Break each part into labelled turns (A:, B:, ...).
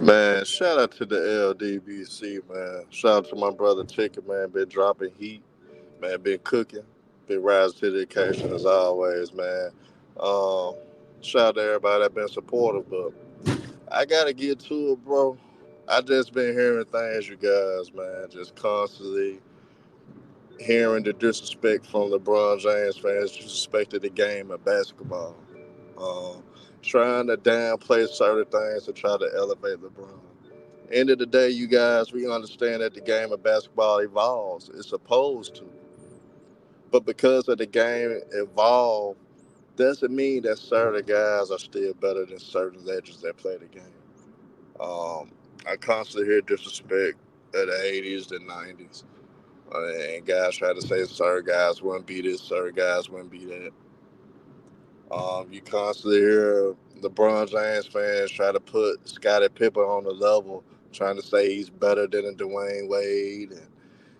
A: Man, shout out to the LDBC, man. Shout out to my brother Chicken, man. Been dropping heat, man. Been cooking, been rising to the occasion as always, man. Um, Shout out to everybody that been supportive, but I gotta get to it, bro. I just been hearing things, you guys, man. Just constantly hearing the disrespect from LeBron James fans, disrespecting the game of basketball. Um, Trying to downplay certain things to try to elevate LeBron. End of the day, you guys, we understand that the game of basketball evolves. It's supposed to. But because of the game evolved, doesn't mean that certain guys are still better than certain legends that play the game. I constantly hear disrespect of the 80s, the 90s. And guys try to say certain guys wouldn't be this, certain guys wouldn't be that. You constantly hear LeBron James fans try to put Scottie Pippen on the level, trying to say he's better than a Dwayne Wade, and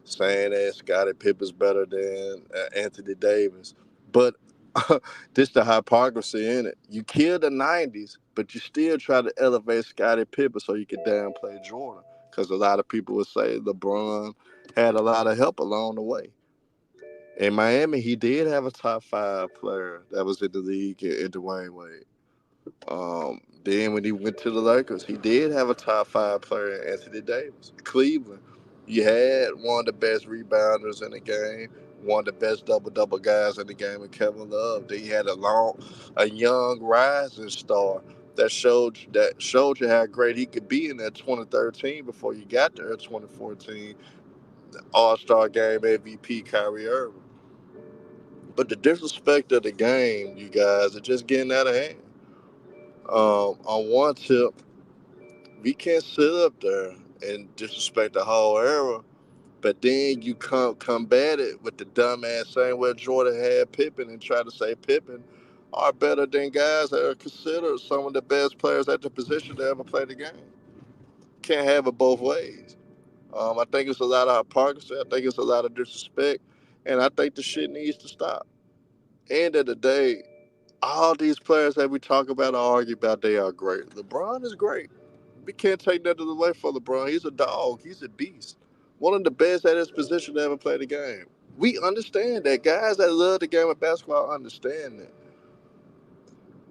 A: saying that Scottie Pippen's better than Anthony Davis. But this the hypocrisy in it. You killed the '90s, but you still try to elevate Scottie Pippen so you can downplay Jordan. Because a lot of people would say LeBron had a lot of help along the way. In Miami, he did have a top five player that was in the league in Dwayne Wade. Then when he went to the Lakers, he did have a top five player in Anthony Davis. Cleveland, you had one of the best rebounders in the game, one of the best double guys in the game, in Kevin Love. Then you had a young rising star that showed you how great he could be in that 2013 before you got there in 2014 All Star Game MVP Kyrie Irving. But the disrespect of the game, you guys, are just getting out of hand. On one tip, we can't sit up there and disrespect the whole era, but then you combat it with the dumbass saying where Jordan had Pippen and try to say Pippen are better than guys that are considered some of the best players at the position to ever play the game. Can't have it both ways. I think it's a lot of hypocrisy. I think it's a lot of disrespect, and I think the shit needs to stop. End of the day, all these players that we talk about or argue about, they are great. LeBron is great. We can't take that away from LeBron. He's a dog. He's a beast. One of the best at his position to ever play the game. We understand that. Guys that love the game of basketball understand that.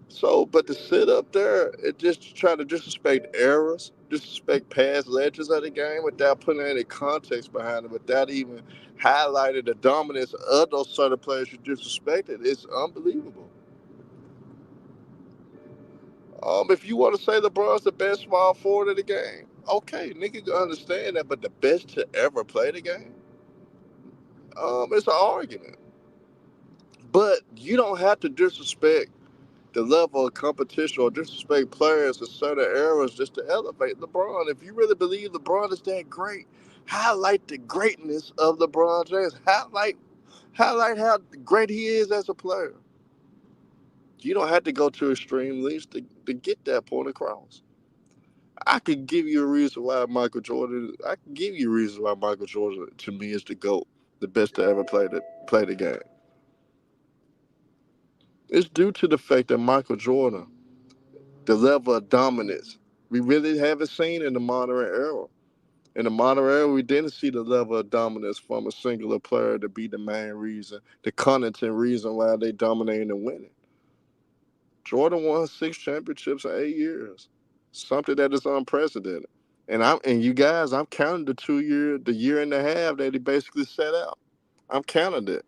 A: So, but to sit up there and just try to disrespect eras, disrespect past legends of the game without putting any context behind it, without even highlighting the dominance of those certain players you disrespected, it's unbelievable. If you want to say LeBron's the best small forward of the game, okay, nigga can understand that. But the best to ever play the game, it's an argument. But you don't have to disrespect the level of competition or disrespect players in certain eras just to elevate LeBron. If you really believe LeBron is that great, highlight the greatness of LeBron James. Highlight how great he is as a player. You don't have to go to extreme lengths to get that point across. I could give you a reason why Michael Jordan. I can give you a reason why Michael Jordan to me is the GOAT, the best to ever play the game. It's due to the fact that Michael Jordan, the level of dominance, we really haven't seen in the modern era. In the modern era, we didn't see the level of dominance from a singular player to be the main reason, the content reason why they dominating and winning. Jordan won 6 championships in 8 years, something that is unprecedented. And you guys, I'm counting the year and a half that he basically set out. I'm counting it.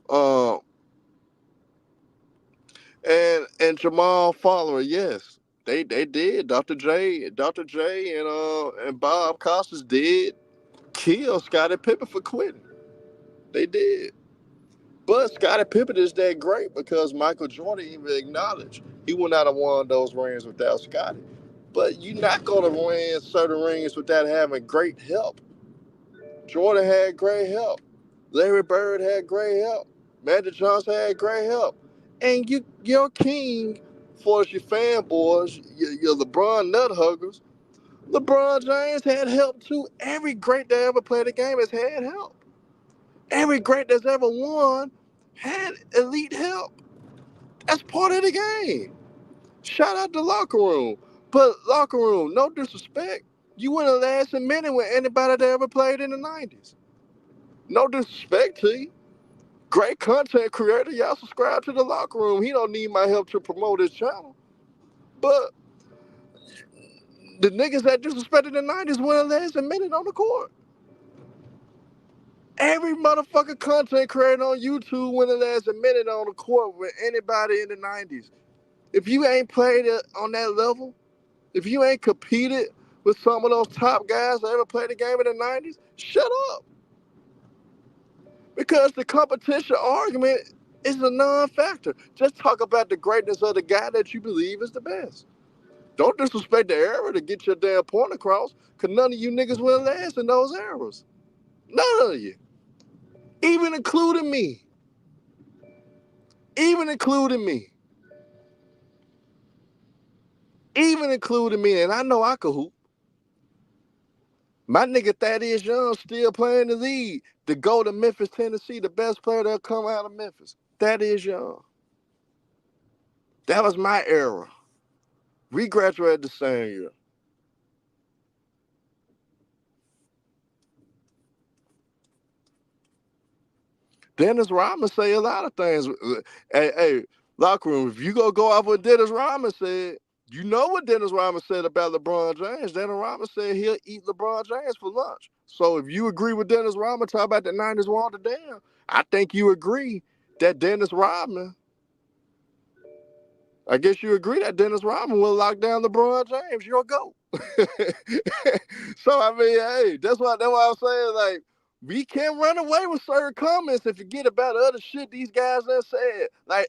A: Uh, and Jamal Follower, yes, they did. Dr. J, and Bob Costas did kill Scottie Pippen for quitting. They did. But Scottie Pippen is that great because Michael Jordan even acknowledged he would not have won those rings without Scottie. But you're not going to win certain rings without having great help. Jordan had great help. Larry Bird had great help. Magic Johnson had great help. And your king, for your fanboys, your LeBron nut huggers, LeBron James had help too. Every great that ever played the game has had help. Every great that's ever won had elite help. That's part of the game. Shout out the locker room. But locker room, no disrespect. You wouldn't last a minute with anybody that ever played in the 90s. No disrespect to you. Great content creator. Y'all subscribe to the locker room. He don't need my help to promote his channel. But the niggas that disrespected the 90s wouldn't last a minute on the court. Every motherfucking content creator on YouTube wouldn't last a minute on the court with anybody in the 90s. If you ain't played it on that level, if you ain't competed with some of those top guys that ever played the game in the 90s, shut up. Because the competition argument is a non-factor. Just talk about the greatness of the guy that you believe is the best. Don't disrespect the era to get your damn point across, because none of you niggas will last in those eras. None of you. Even including me. Even including me. Even including me. And I know I could hoop. My nigga Thaddeus Young still playing the league. To go to Memphis, Tennessee, the best player that'll come out of Memphis. Thaddeus Young. That was my era. We graduated the same year. Dennis Rodman say a lot of things. Hey, locker room, if you go off what Dennis Rodman said, you know what Dennis Rodman said about LeBron James. Dennis Rodman said he'll eat LeBron James for lunch. So if you agree with Dennis Rodman, talk about the 90s water down, I think you agree that Dennis Rodman, I guess you agree that Dennis Rodman will lock down LeBron James. You're a GOAT. So, I mean, hey, that's why I'm saying, like, we can't run away with certain comments and forget about other shit these guys have said. Like,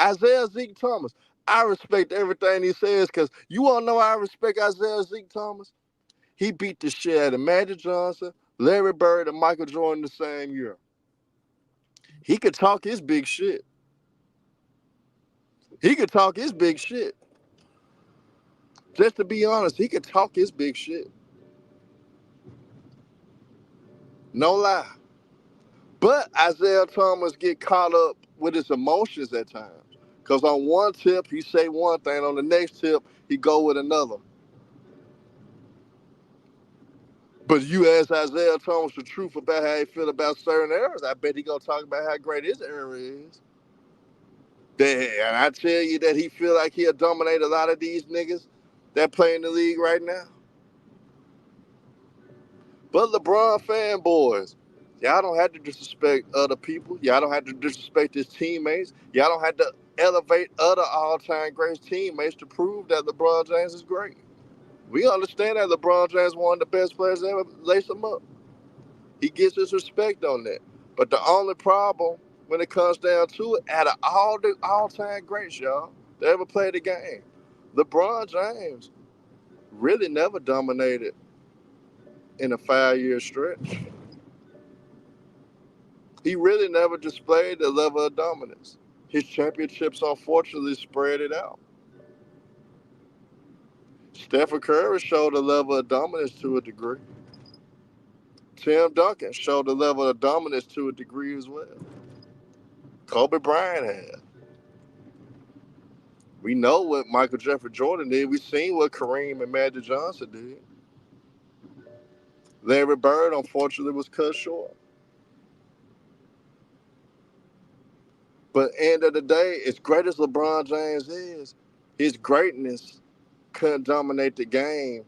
A: Isaiah Zeke Thomas. I respect everything he says, because you want to know how I respect Isaiah Zeke Thomas? He beat the shit out of Magic Johnson, Larry Bird, and Michael Jordan the same year. He could talk his big shit. He could talk his big shit. Just to be honest, he could talk his big shit. No lie. But Isaiah Thomas get caught up with his emotions at times. Because on one tip, he say one thing. On the next tip, he go with another. But you ask Isaiah Thomas the truth about how he feel about certain eras, I bet he going to talk about how great his era is. And I tell you that he feel like he'll dominate a lot of these niggas that play in the league right now. But LeBron fanboys, y'all don't have to disrespect other people. Y'all don't have to disrespect his teammates. Y'all don't have to elevate other all-time great teammates to prove that LeBron James is great. We understand that LeBron James is one of the best players to ever lace him up. He gets his respect on that. But the only problem when it comes down to it, out of all the all-time greats, y'all, that ever played the game, LeBron James really never dominated in a 5-year stretch. He really never displayed the level of dominance. His championships unfortunately spread it out. Stephen Curry showed a level of dominance to a degree. Tim Duncan showed a level of dominance to a degree as well. Kobe Bryant had. We know what Michael Jeffrey Jordan did. We seen what Kareem and Magic Johnson did. Larry Bird, unfortunately, was cut short. But end of the day, as great as LeBron James is, his greatness couldn't dominate the game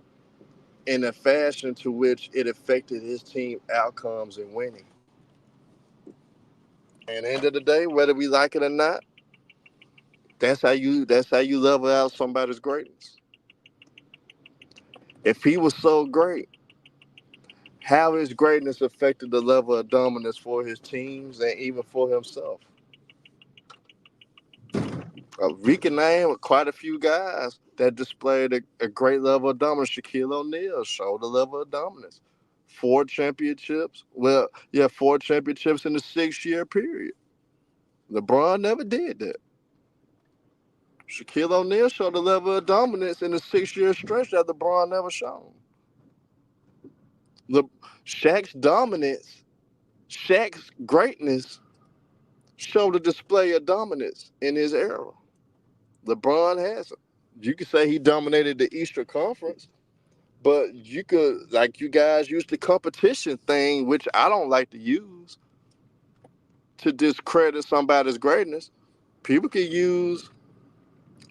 A: in a fashion to which it affected his team outcomes and winning. And end of the day, whether we like it or not, that's how you level out somebody's greatness. If he was so great, how his greatness affected the level of dominance for his teams and even for himself. We can name quite a few guys that displayed a great level of dominance. Shaquille O'Neal showed a level of dominance. 4 championships. 4 championships in a 6-year period. LeBron never did that. Shaquille O'Neal showed a level of dominance in a 6-year stretch that LeBron never shown. Shaq's dominance, Shaq's greatness showed a display of dominance in his era. LeBron hasn't. You could say he dominated the Eastern Conference, but you could, like you guys use the competition thing, which I don't like to use, to discredit somebody's greatness. People can use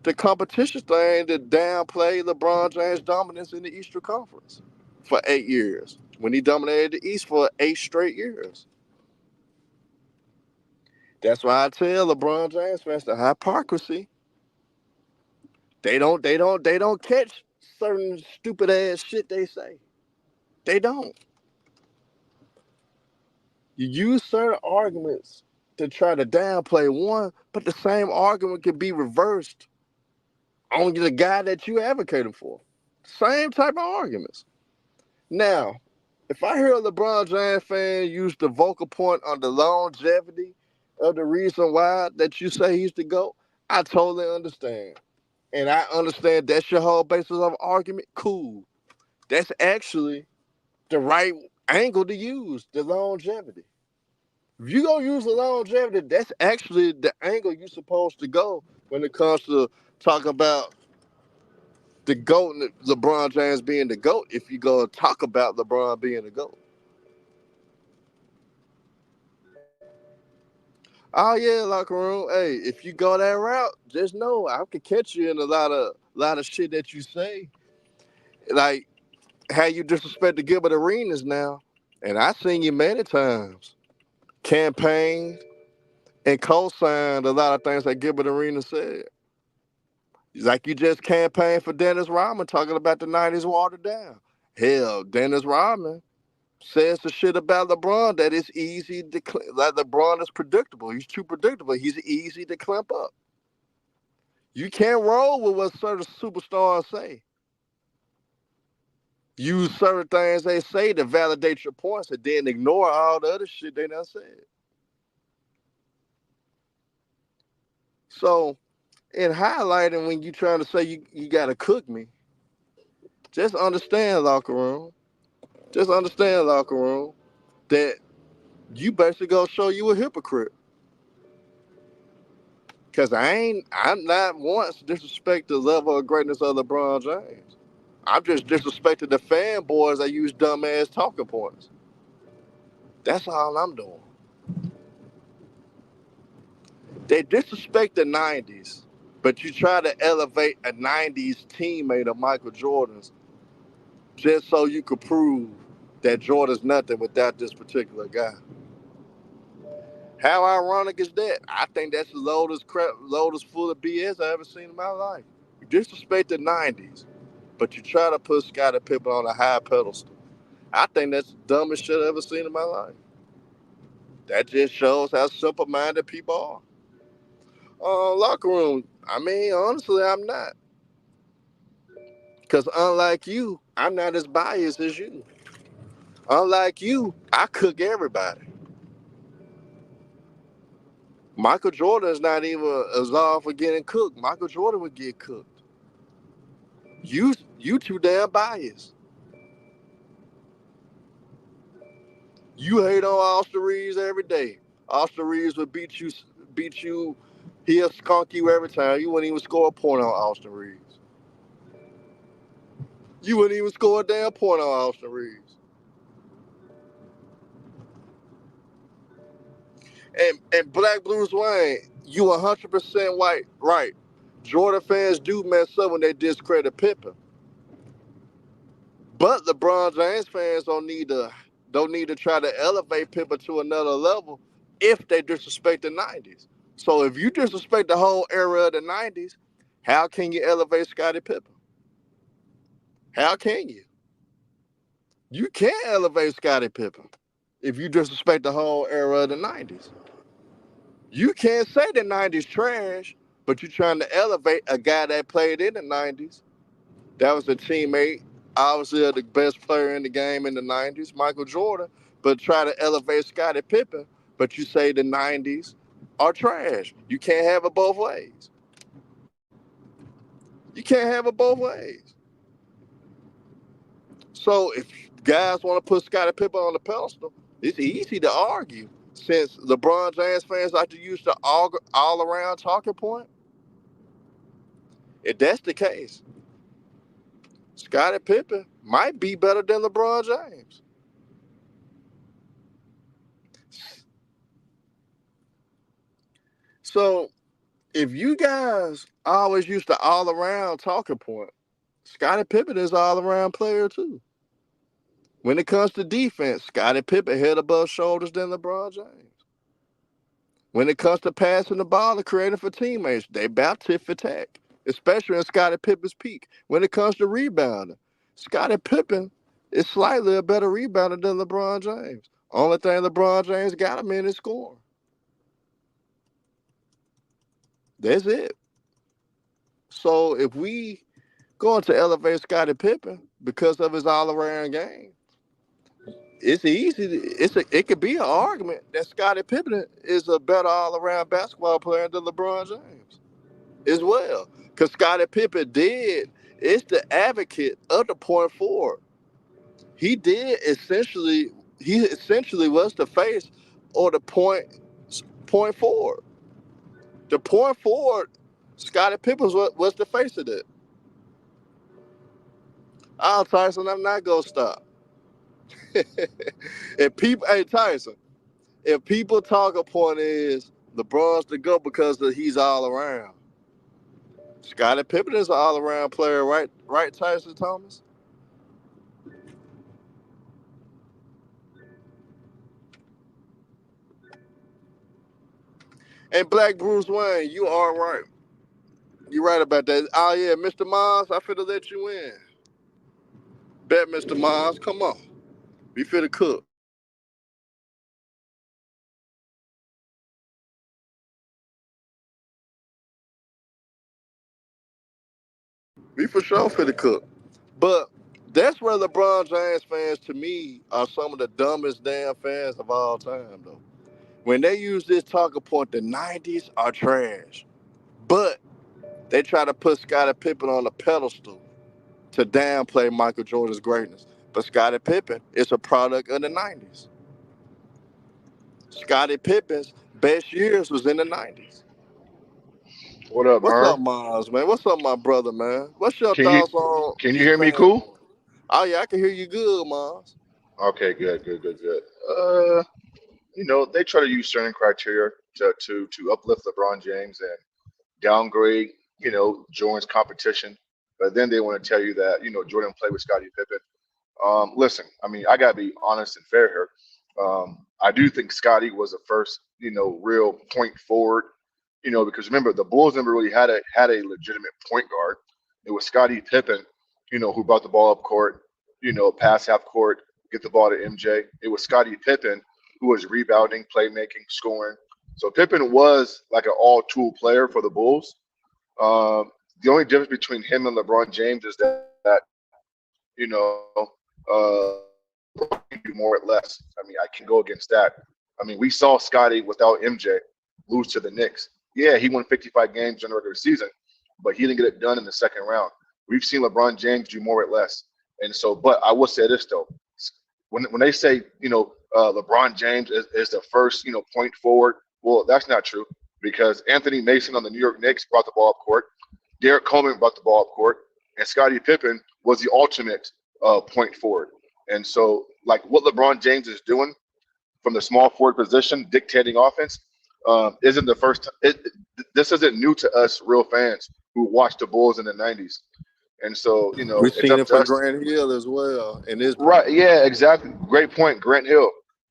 A: the competition thing to downplay LeBron James' dominance in the Eastern Conference for 8 years when he dominated the East for 8 straight years. That's why I tell LeBron James fans the hypocrisy. They don't catch certain stupid ass shit they say. They don't. You use certain arguments to try to downplay one, but the same argument can be reversed on the guy that you advocated for. Same type of arguments. Now, if I hear a LeBron James fan use the vocal point on the longevity of the reason why that you say he's the GOAT, I totally understand. And I understand that's your whole basis of argument. Cool. That's actually the right angle to use, the longevity. If you gonna use the longevity, that's actually the angle you're supposed to go when it comes to talking about the GOAT and LeBron James being the GOAT. If you go talk about LeBron being the GOAT. Oh yeah, locker room. Hey, if you go that route, just know I could catch you in a lot of shit that you say. Like how you disrespect the Gilbert Arenas now. And I seen you many times. Campaigned and co-signed a lot of things that Gilbert Arenas said. Like you just campaigned for Dennis Rodman talking about the 90s watered down. Hell, Dennis Rodman says the shit about LeBron that it's easy to, like LeBron is predictable. He's too predictable. He's easy to clamp up. You can't roll with what certain superstars say. Use certain things they say to validate your points and then ignore all the other shit they done said. So, in highlighting when you trying to say you got to cook me, just understand, locker room. Just understand, locker room, that you basically gonna show you a hypocrite. Cause I'm not once disrespect the level of greatness of LeBron James. I'm just disrespecting the fanboys that use dumbass talking points. That's all I'm doing. They disrespect the 90s, but you try to elevate a 90s teammate of Michael Jordan's just so you could prove that Jordan's nothing without this particular guy. How ironic is that? I think that's the loudest crap, loudest full of BS I ever seen in my life. You disrespect the 90s, but you try to put Scottie Pippen on a high pedestal. I think that's the dumbest shit I ever seen in my life. That just shows how simple-minded people are. Locker room, I mean, honestly, I'm not. Because unlike you, I'm not as biased as you. Unlike you, I cook everybody. Michael Jordan is not even absolved for getting cooked. Michael Jordan would get cooked. You too damn biased. You hate on Austin Reeves every day. Austin Reeves would beat you. He'll skunk you every time. You wouldn't even score a point on Austin Reeves. You wouldn't even score a damn point on Austin Reeves. And Black Blues Wayne, you 100% white, right? Jordan fans do mess up when they discredit Pippen, but LeBron James fans don't need to try to elevate Pippen to another level if they disrespect the 90s. So if you disrespect the whole era of the 90s, how can you elevate Scottie Pippen? How can you? You can't elevate Scottie Pippen if you disrespect the whole era of the 90s. You can't say the 90s trash, but you're trying to elevate a guy that played in the 90s. That was a teammate, obviously the best player in the game in the 90s, Michael Jordan, but try to elevate Scottie Pippen, but you say the 90s are trash. You can't have it both ways. You can't have it both ways. So if guys want to put Scottie Pippen on the pedestal, it's easy to argue. Since LeBron James fans like to use the all around talking point, If that's the case, Scottie Pippen might be better than LeBron James. So if you guys always used to all around talking point, Scottie Pippen is all around player too. When it comes to defense, Scottie Pippen head above shoulders than LeBron James. When it comes to passing the ball and creating for teammates, they about tit for tat, especially in Scottie Pippen's peak. When it comes to rebounding, Scottie Pippen is slightly a better rebounder than LeBron James. Only thing LeBron James got him in is scoring. That's it. So if we going to elevate Scottie Pippen because of his all-around game, it's easy. It could be an argument that Scottie Pippen is a better all-around basketball player than LeBron James as well. Because Scottie Pippen it's the advocate of the point forward. He did essentially, he essentially was the face or the point forward. The point forward, Scottie Pippen was the face of that. Tyson, I'm not gonna stop. If people, hey Tyson, if people talk a point is LeBron's the GOAT because he's all around. Scottie Pippen is an all around player, right? Right, Tyson Thomas. And Black Bruce Wayne, you are right. You're right about that. Oh yeah, Mr. Mars, I finna let you in. Bet, Mr. Mars, come on. We finna cook. We for sure finna cook. But that's where LeBron James fans, to me, are some of the dumbest damn fans of all time, though. When they use this talking point, the 90s are trash. But they try to put Scottie Pippen on a pedestal to downplay Michael Jordan's greatness. But Scottie Pippen is a product of the 90s. Scottie Pippen's best years was in the 90s.
B: What up,
A: What's up,
B: Marv?
A: Miles, man? What's up, my brother, man? What's your
B: Can you
A: thoughts on
B: can you
A: these
B: hear me
A: fan
B: cool?
A: boys? Oh, yeah, I can hear you good, Miles.
B: Okay, good. They try to use certain criteria to uplift LeBron James and downgrade, Jordan's competition. But then they want to tell you that, Jordan played with Scottie Pippen. Listen, I mean, I gotta be honest and fair here. I do think Scotty was the first, real point forward. Because remember the Bulls never really had a legitimate point guard. It was Scottie Pippen, who brought the ball up court, pass half court, get the ball to MJ. It was Scottie Pippen who was rebounding, playmaking, scoring. So Pippen was like an all-tool player for the Bulls. The only difference between him and LeBron James is that LeBron can do more at less. I mean, I can go against that. I mean, we saw Scotty without MJ lose to the Knicks. Yeah, he won 55 games in the regular season, but he didn't get it done in the second round. We've seen LeBron James do more at less. And so, but I will say this though, when they say LeBron James is the first point forward, well, that's not true because Anthony Mason on the New York Knicks brought the ball up court, Derek Coleman brought the ball up court, and Scottie Pippen was the ultimate point forward. And so, like what LeBron James is doing from the small forward position, dictating offense, isn't the first. This isn't new to us, real fans who watched the Bulls in the '90s. And so,
A: We've
B: it's
A: seen
B: up
A: it
B: to
A: for
B: us.
A: Grant Hill as well in his
B: Right?
A: prime.
B: Yeah, exactly. Great point, Grant Hill.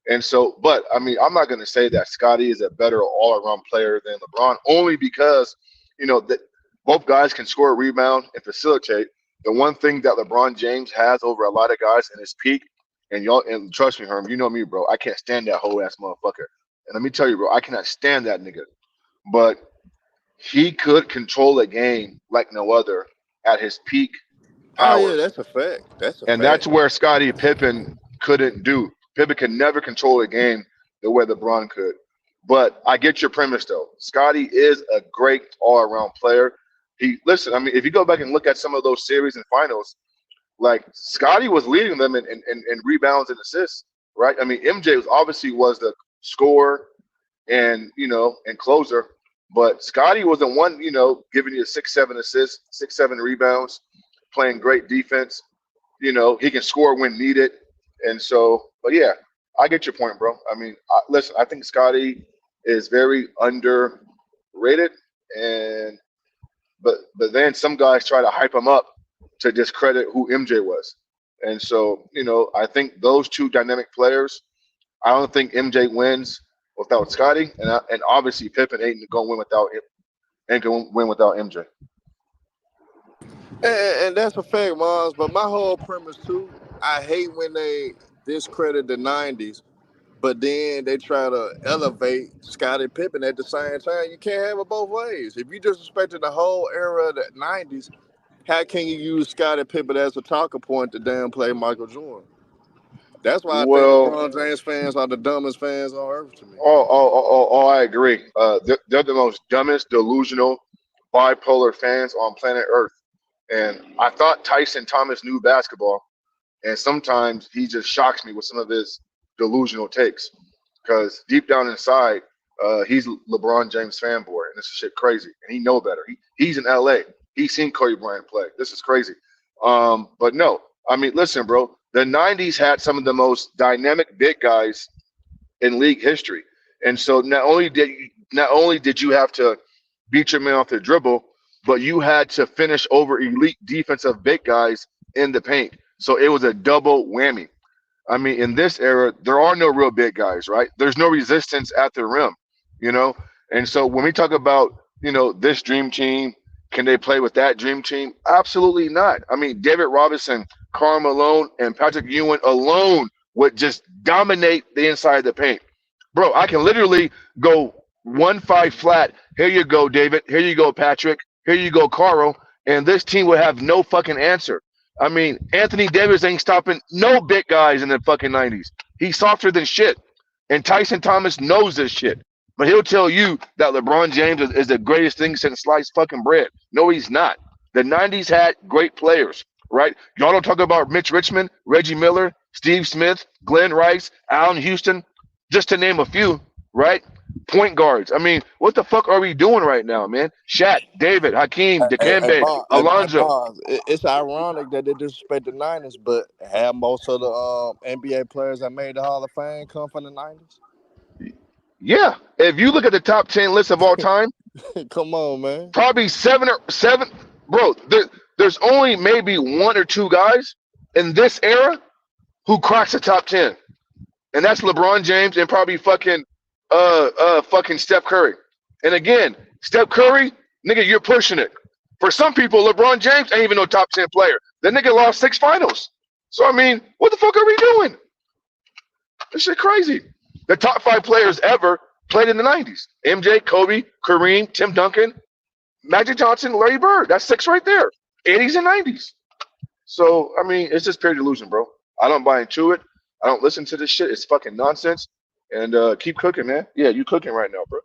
B: And so, but I mean, I'm not going to say that Scotty is a better all-around player than LeBron, only because that both guys can score, rebound, and facilitate. The one thing that LeBron James has over a lot of guys in his peak, and trust me, Herm, you know me, bro. I can't stand that whole ass motherfucker. And let me tell you, bro, I cannot stand that nigga. But he could control a game like no other at his peak
A: Oh yeah,
B: powers.
A: that's a fact. That's a
B: And
A: fact.
B: that's where Scottie Pippen couldn't do. Pippen could never control a game the way LeBron could. But I get your premise though. Scottie is a great all-around player. Listen, I mean, if you go back and look at some of those series and finals, like Scottie was leading them in rebounds and assists, right? I mean, MJ was the scorer and and closer. But Scotty was the one, giving you 6, 7 assists, 6, 7 rebounds, playing great defense. He can score when needed. And so, but yeah, I get your point, bro. I mean, listen, I think Scotty is very underrated, and but then some guys try to hype him up to discredit who MJ was. And so, I think those two dynamic players. I don't think MJ wins without Scotty, and obviously Pippen ain't gonna win without MJ.
A: And that's a fact, Mars. But my whole premise too, I hate when they discredit the '90s, but then they try to elevate Scottie Pippen at the same time. You can't have it both ways. If you disrespected the whole era of the '90s, how can you use Scottie Pippen as a talking point to downplay Michael Jordan? That's why I think
B: Well,
A: LeBron James fans are the dumbest fans on earth to me.
B: I agree. They're the most dumbest, delusional, bipolar fans on planet Earth. And I thought Tyson Thomas knew basketball, and sometimes he just shocks me with some of his delusional takes. Because deep down inside, he's LeBron James fanboy, and this is shit crazy. And he know better. He's in LA. He's seen Kobe Bryant play. This is crazy. But no, I mean, listen, bro. The '90s had some of the most dynamic big guys in league history, and so not only did you have to beat your man off the dribble, but you had to finish over elite defensive big guys in the paint. So it was a double whammy. I mean, in this era, there are no real big guys, right? There's no resistance at the rim, you know? And so when we talk about, this dream team, can they play with that dream team? Absolutely not. I mean, David Robinson, Karl Malone, and Patrick Ewing alone would just dominate the inside of the paint. Bro, I can literally go 1-5 flat. Here you go, David. Here you go, Patrick. Here you go, Carl. And this team would have no fucking answer. I mean, Anthony Davis ain't stopping no big guys in the fucking '90s. He's softer than shit. And Tyson Thomas knows this shit. But he'll tell you that LeBron James is the greatest thing since sliced fucking bread. No, he's not. The '90s had great players, right? Y'all don't talk about Mitch Richmond, Reggie Miller, Steve Smith, Glenn Rice, Allen Houston, just to name a few, right? Point guards. I mean, what the fuck are we doing right now, man? Shaq, David, Hakeem, Dikembe, Alonzo.
A: It's ironic that they disrespect the '90s, but have most of the NBA players that made the Hall of Fame come from the '90s.
B: Yeah, if you look at the top 10 list of all time,
A: Come on, man.
B: probably seven, bro. There's only maybe one or two guys in this era who cracks the top 10, and that's LeBron James and probably fucking Steph Curry. And again, Steph Curry, nigga, you're pushing it. For some people, LeBron James ain't even no top 10 player. The nigga lost 6 finals. So I mean, what the fuck are we doing? This shit crazy. The top 5 players ever played in the '90s: MJ, Kobe, Kareem, Tim Duncan, Magic Johnson, Larry Bird. That's 6 right there. '80s and '90s. So I mean, it's just pure delusion, bro. I don't buy into it. I don't listen to this shit. It's fucking nonsense. And keep cooking, man. Yeah, you cooking right now, bro.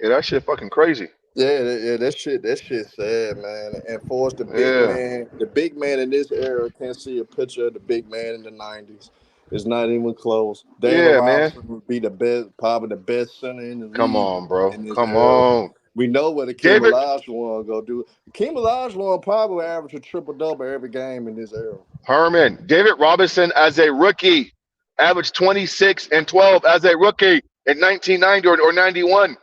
B: Yeah, that shit fucking crazy.
A: Yeah, that shit sad, man. And for us,
B: Yeah.
A: the big man in this era can't see a picture of the big man in the '90s. It's not even close. David
B: Yeah, man.
A: Robinson would be the best, probably the best center in the
B: Come
A: league
B: on, bro.
A: in this
B: Come
A: era.
B: on.
A: We know what Akeem
B: David
A: Olajuwon gonna do. Akeem Olajuwon probably average a triple double every game in this era.
B: Herman. David Robinson as a rookie averaged 26 and 12 as a rookie in 1990 or 91.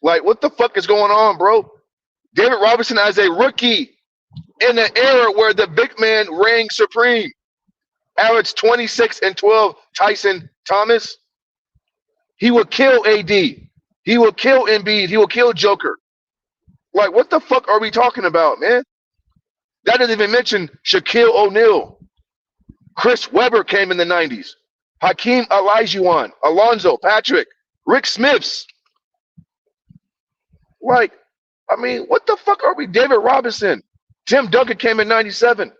B: Like, what the fuck is going on, bro? David Robinson as a rookie in an era where the big man reigned supreme, averaged 26 and 12. Tyson Thomas, he would kill AD. He will kill Embiid. He will kill Joker. Like, what the fuck are we talking about, man? That doesn't even mention Shaquille O'Neal. Chris Webber came in the '90s. Hakeem Olajuwon, Alonzo, Patrick, Rick Smiths. Like, I mean, what the fuck are we? David Robinson. Tim Duncan came in '97.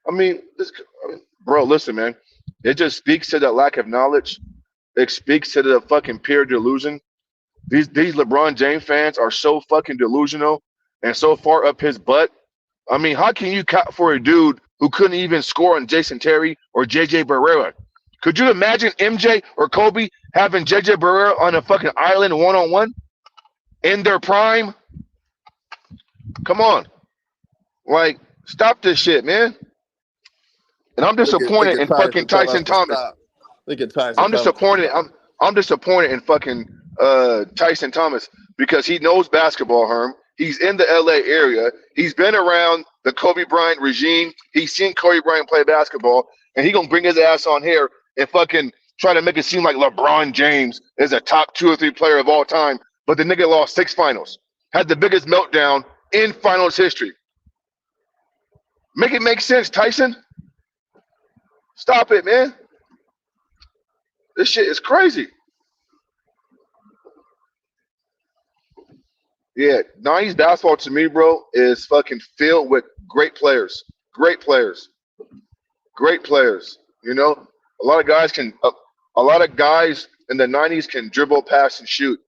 B: I mean, bro, listen, man. It just speaks to the lack of knowledge. It speaks to the fucking pure delusion. These LeBron James fans are so fucking delusional and so far up his butt. I mean, how can you count for a dude who couldn't even score on Jason Terry or JJ Barrera? Could you imagine MJ or Kobe having JJ Barrera on a fucking island 1-on-1 in their prime? Come on. Like, stop this shit, man. And I'm
A: Look
B: disappointed
A: at
B: in fucking
A: Tyson telling us
B: Tyson
A: to
B: Thomas.
A: stop. Look at Tyson
B: I'm
A: telling us to
B: disappointed.
A: stop.
B: I'm disappointed in fucking Tyson Thomas because he knows basketball, Herm. He's in the LA area. He's been around the Kobe Bryant regime. He's seen Kobe Bryant play basketball, and he gonna bring his ass on here and fucking try to make it seem like LeBron James is a top 2 or 3 player of all time. But the nigga lost 6 finals, had the biggest meltdown in finals history. Make it make sense, Tyson. Stop it, man. This shit is crazy. Yeah, 90s basketball to me, bro, is fucking filled with great players. Great players. Great players. You know, a lot of guys in the 90s can dribble, pass, and shoot.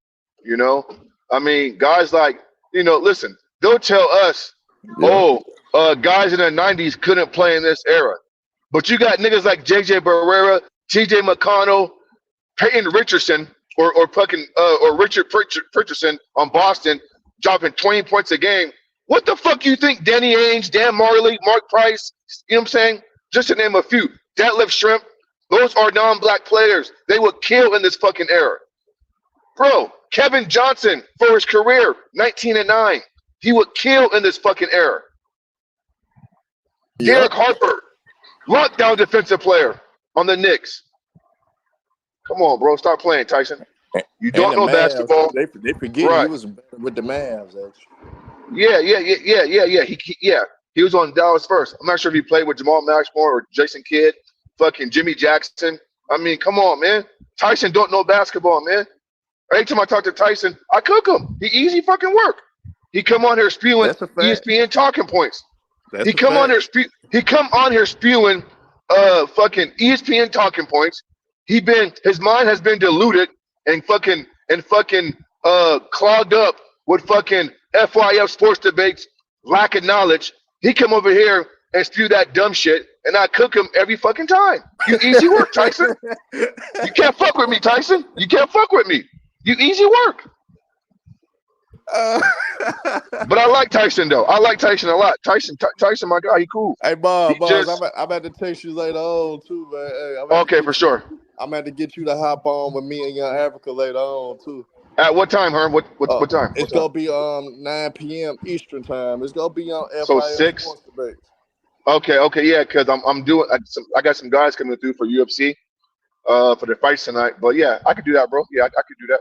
B: You know, I mean, guys like, listen, they'll tell us,
A: Yeah.
B: oh, guys in the 90s couldn't play in this era. But you got niggas like JJ Barrera, TJ McConnell, Peyton Richardson, or Richard Pritchardson on Boston, dropping 20 points a game. What the fuck you think Danny Ainge, Dan Marley, Mark Price, you know what I'm saying? Just to name a few. Deadlift Shrimp, those are non-black players. They would kill in this fucking era. Bro, Kevin Johnson, for his career, 19-9. He would kill in this fucking era.
A: Yep.
B: Derek Harper, lockdown defensive player on the Knicks. Come on, bro. Start playing, Tyson. You
A: And
B: don't
A: the
B: know
A: Mavs too.
B: basketball.
A: They forget he
B: Right.
A: was better with the Mavs actually.
B: Yeah. He was on Dallas first. I'm not sure if he played with Jamal Maxmore or Jason Kidd, fucking Jimmy Jackson. I mean, come on, man. Tyson don't know basketball, man. Every time I talk to Tyson, I cook him. He easy fucking work. He come on here spewing
A: That's a fact.
B: ESPN talking points.
A: That's
B: He
A: a
B: come on
A: fact.
B: here he come on here spewing fucking ESPN talking points. His mind has been diluted and fucking clogged up with fucking FYF sports debates, lack of knowledge. He come over here and spew that dumb shit, and I cook him every fucking time. You easy work, Tyson. You can't fuck with me, Tyson. You can't fuck with me. You easy work.
A: Uh,
B: But I like Tyson though. I like Tyson a lot. Tyson, my guy, he cool.
A: hey,
B: He
A: Boss,
B: just
A: I'm about to text you later on too, man. Hey,
B: okay for sure.
A: I'm about to get you to hop on with me and Young Africa later on too.
B: At what time, Herm? What time? What
A: It's
B: time?
A: gonna be 9 p.m. Eastern time. It's gonna be on
B: So
A: FIS
B: 6.
A: Sports Debate.
B: Okay, yeah, because I'm doing. I got some guys coming through for UFC for the fights tonight. But yeah, I could do that, bro. Yeah, I could do that.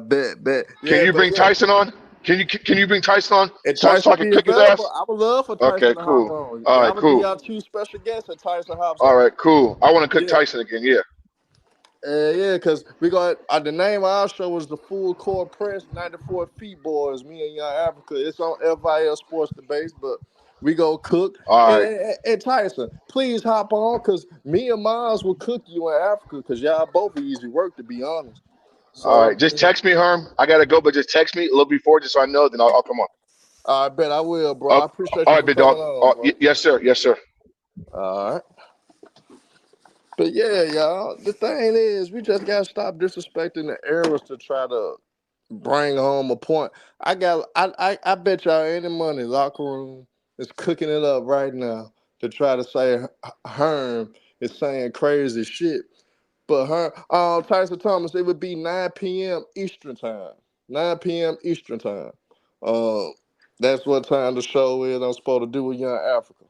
A: Bet.
B: Can
A: Yeah,
B: you
A: but
B: bring
A: yeah,
B: Tyson on? Can you bring Tyson on
A: and
B: so
A: Tyson
B: I can
A: be
B: kick his
A: available.
B: ass?
A: I would love for
B: Okay,
A: Tyson to hop
B: cool.
A: on.
B: All
A: That
B: right,
A: would be
B: cool.
A: our 2 special guests and Tyson hops
B: All
A: on.
B: right, cool. I want to cook
A: Yeah.
B: Tyson again. Yeah.
A: Yeah, because we got the name of our show is the Full Court Press 94 Feet Boys. Me and Young Africa. It's on FIL Sports Debates, but we go cook.
B: All right.
A: And Tyson, please hop on because me and Miles will cook you in Africa because y'all both easy work to be honest.
B: All
A: So
B: right. Just text me, Herm. I gotta go, but just text me a little before, just so I know. Then I'll come on.
A: I bet I will, bro.
B: Uh,
A: I appreciate
B: all
A: you
B: right,
A: for
B: big
A: coming
B: dog.
A: on, bro.
B: Yes, sir. Yes, sir.
A: All right. But yeah, y'all, the thing is, we just gotta stop disrespecting the eras to try to bring home a point. I bet y'all any money locker room is cooking it up right now to try to say Herm is saying crazy shit. But Tyson Thomas, it would be 9 p.m. Eastern time. 9 p.m. Eastern time. Um, that's what time the show is. I'm supposed to do with Young Africa.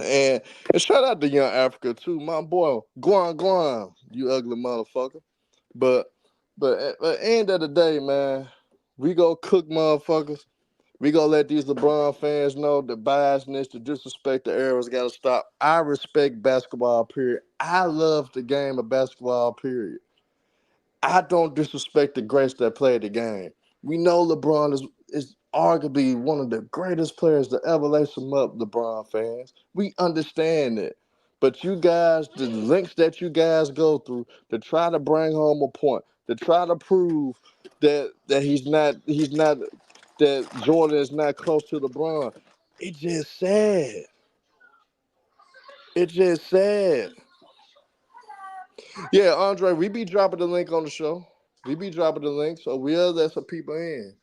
A: And shout out to Young Africa too, my boy. Guan, you ugly motherfucker. But at the end of the day, man, we go cook motherfuckers. We gonna let these LeBron fans know the biasness, the disrespect, the errors gotta stop. I respect basketball, period. I love the game of basketball, period. I don't disrespect the greats that play the game. We know LeBron is arguably one of the greatest players to ever lace them up, LeBron fans. We understand it. But you guys, the links that you guys go through to try to bring home a point, to try to prove that he's not that Jordan is not close to LeBron. It's just sad. It's just sad. Yeah, Andre, we be dropping the link on the show. We be dropping the link, so we'll let some people in.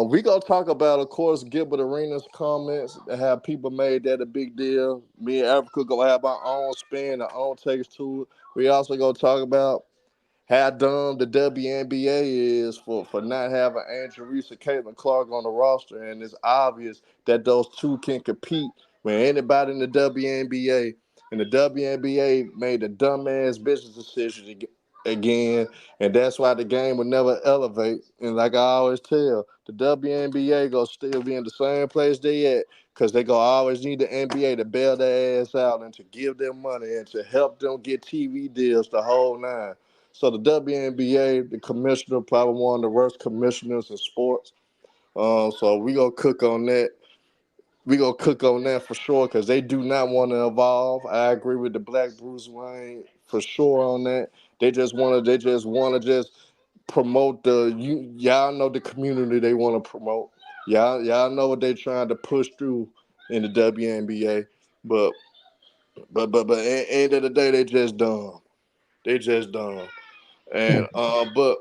A: We gonna talk about, of course, Gilbert Arenas' comments that have people made that a big deal. Me and Africa gonna have our own spin, our own takes to it. We also gonna talk about how dumb the WNBA is for not having Angel Reese and Caitlin Clark on the roster, and it's obvious that those two can compete with anybody in the WNBA. And the WNBA made a dumbass business decision again, and that's why the game will never elevate. And like I always tell, the WNBA gonna still be in the same place they at, because they gonna always need the NBA to bail their ass out and to give them money and to help them get TV deals the whole nine. So the WNBA, the commissioner, probably one of the worst commissioners in sports. So we gonna cook on that. We gonna cook on that for sure, because they do not want to evolve. I agree with the Black Bruce Wayne for sure on that. They just wanna. They just wanna just promote y'all know the community they want to promote. Y'all know what they trying to push through in the WNBA. But but at the end of the day, they just dumb. They just dumb. And but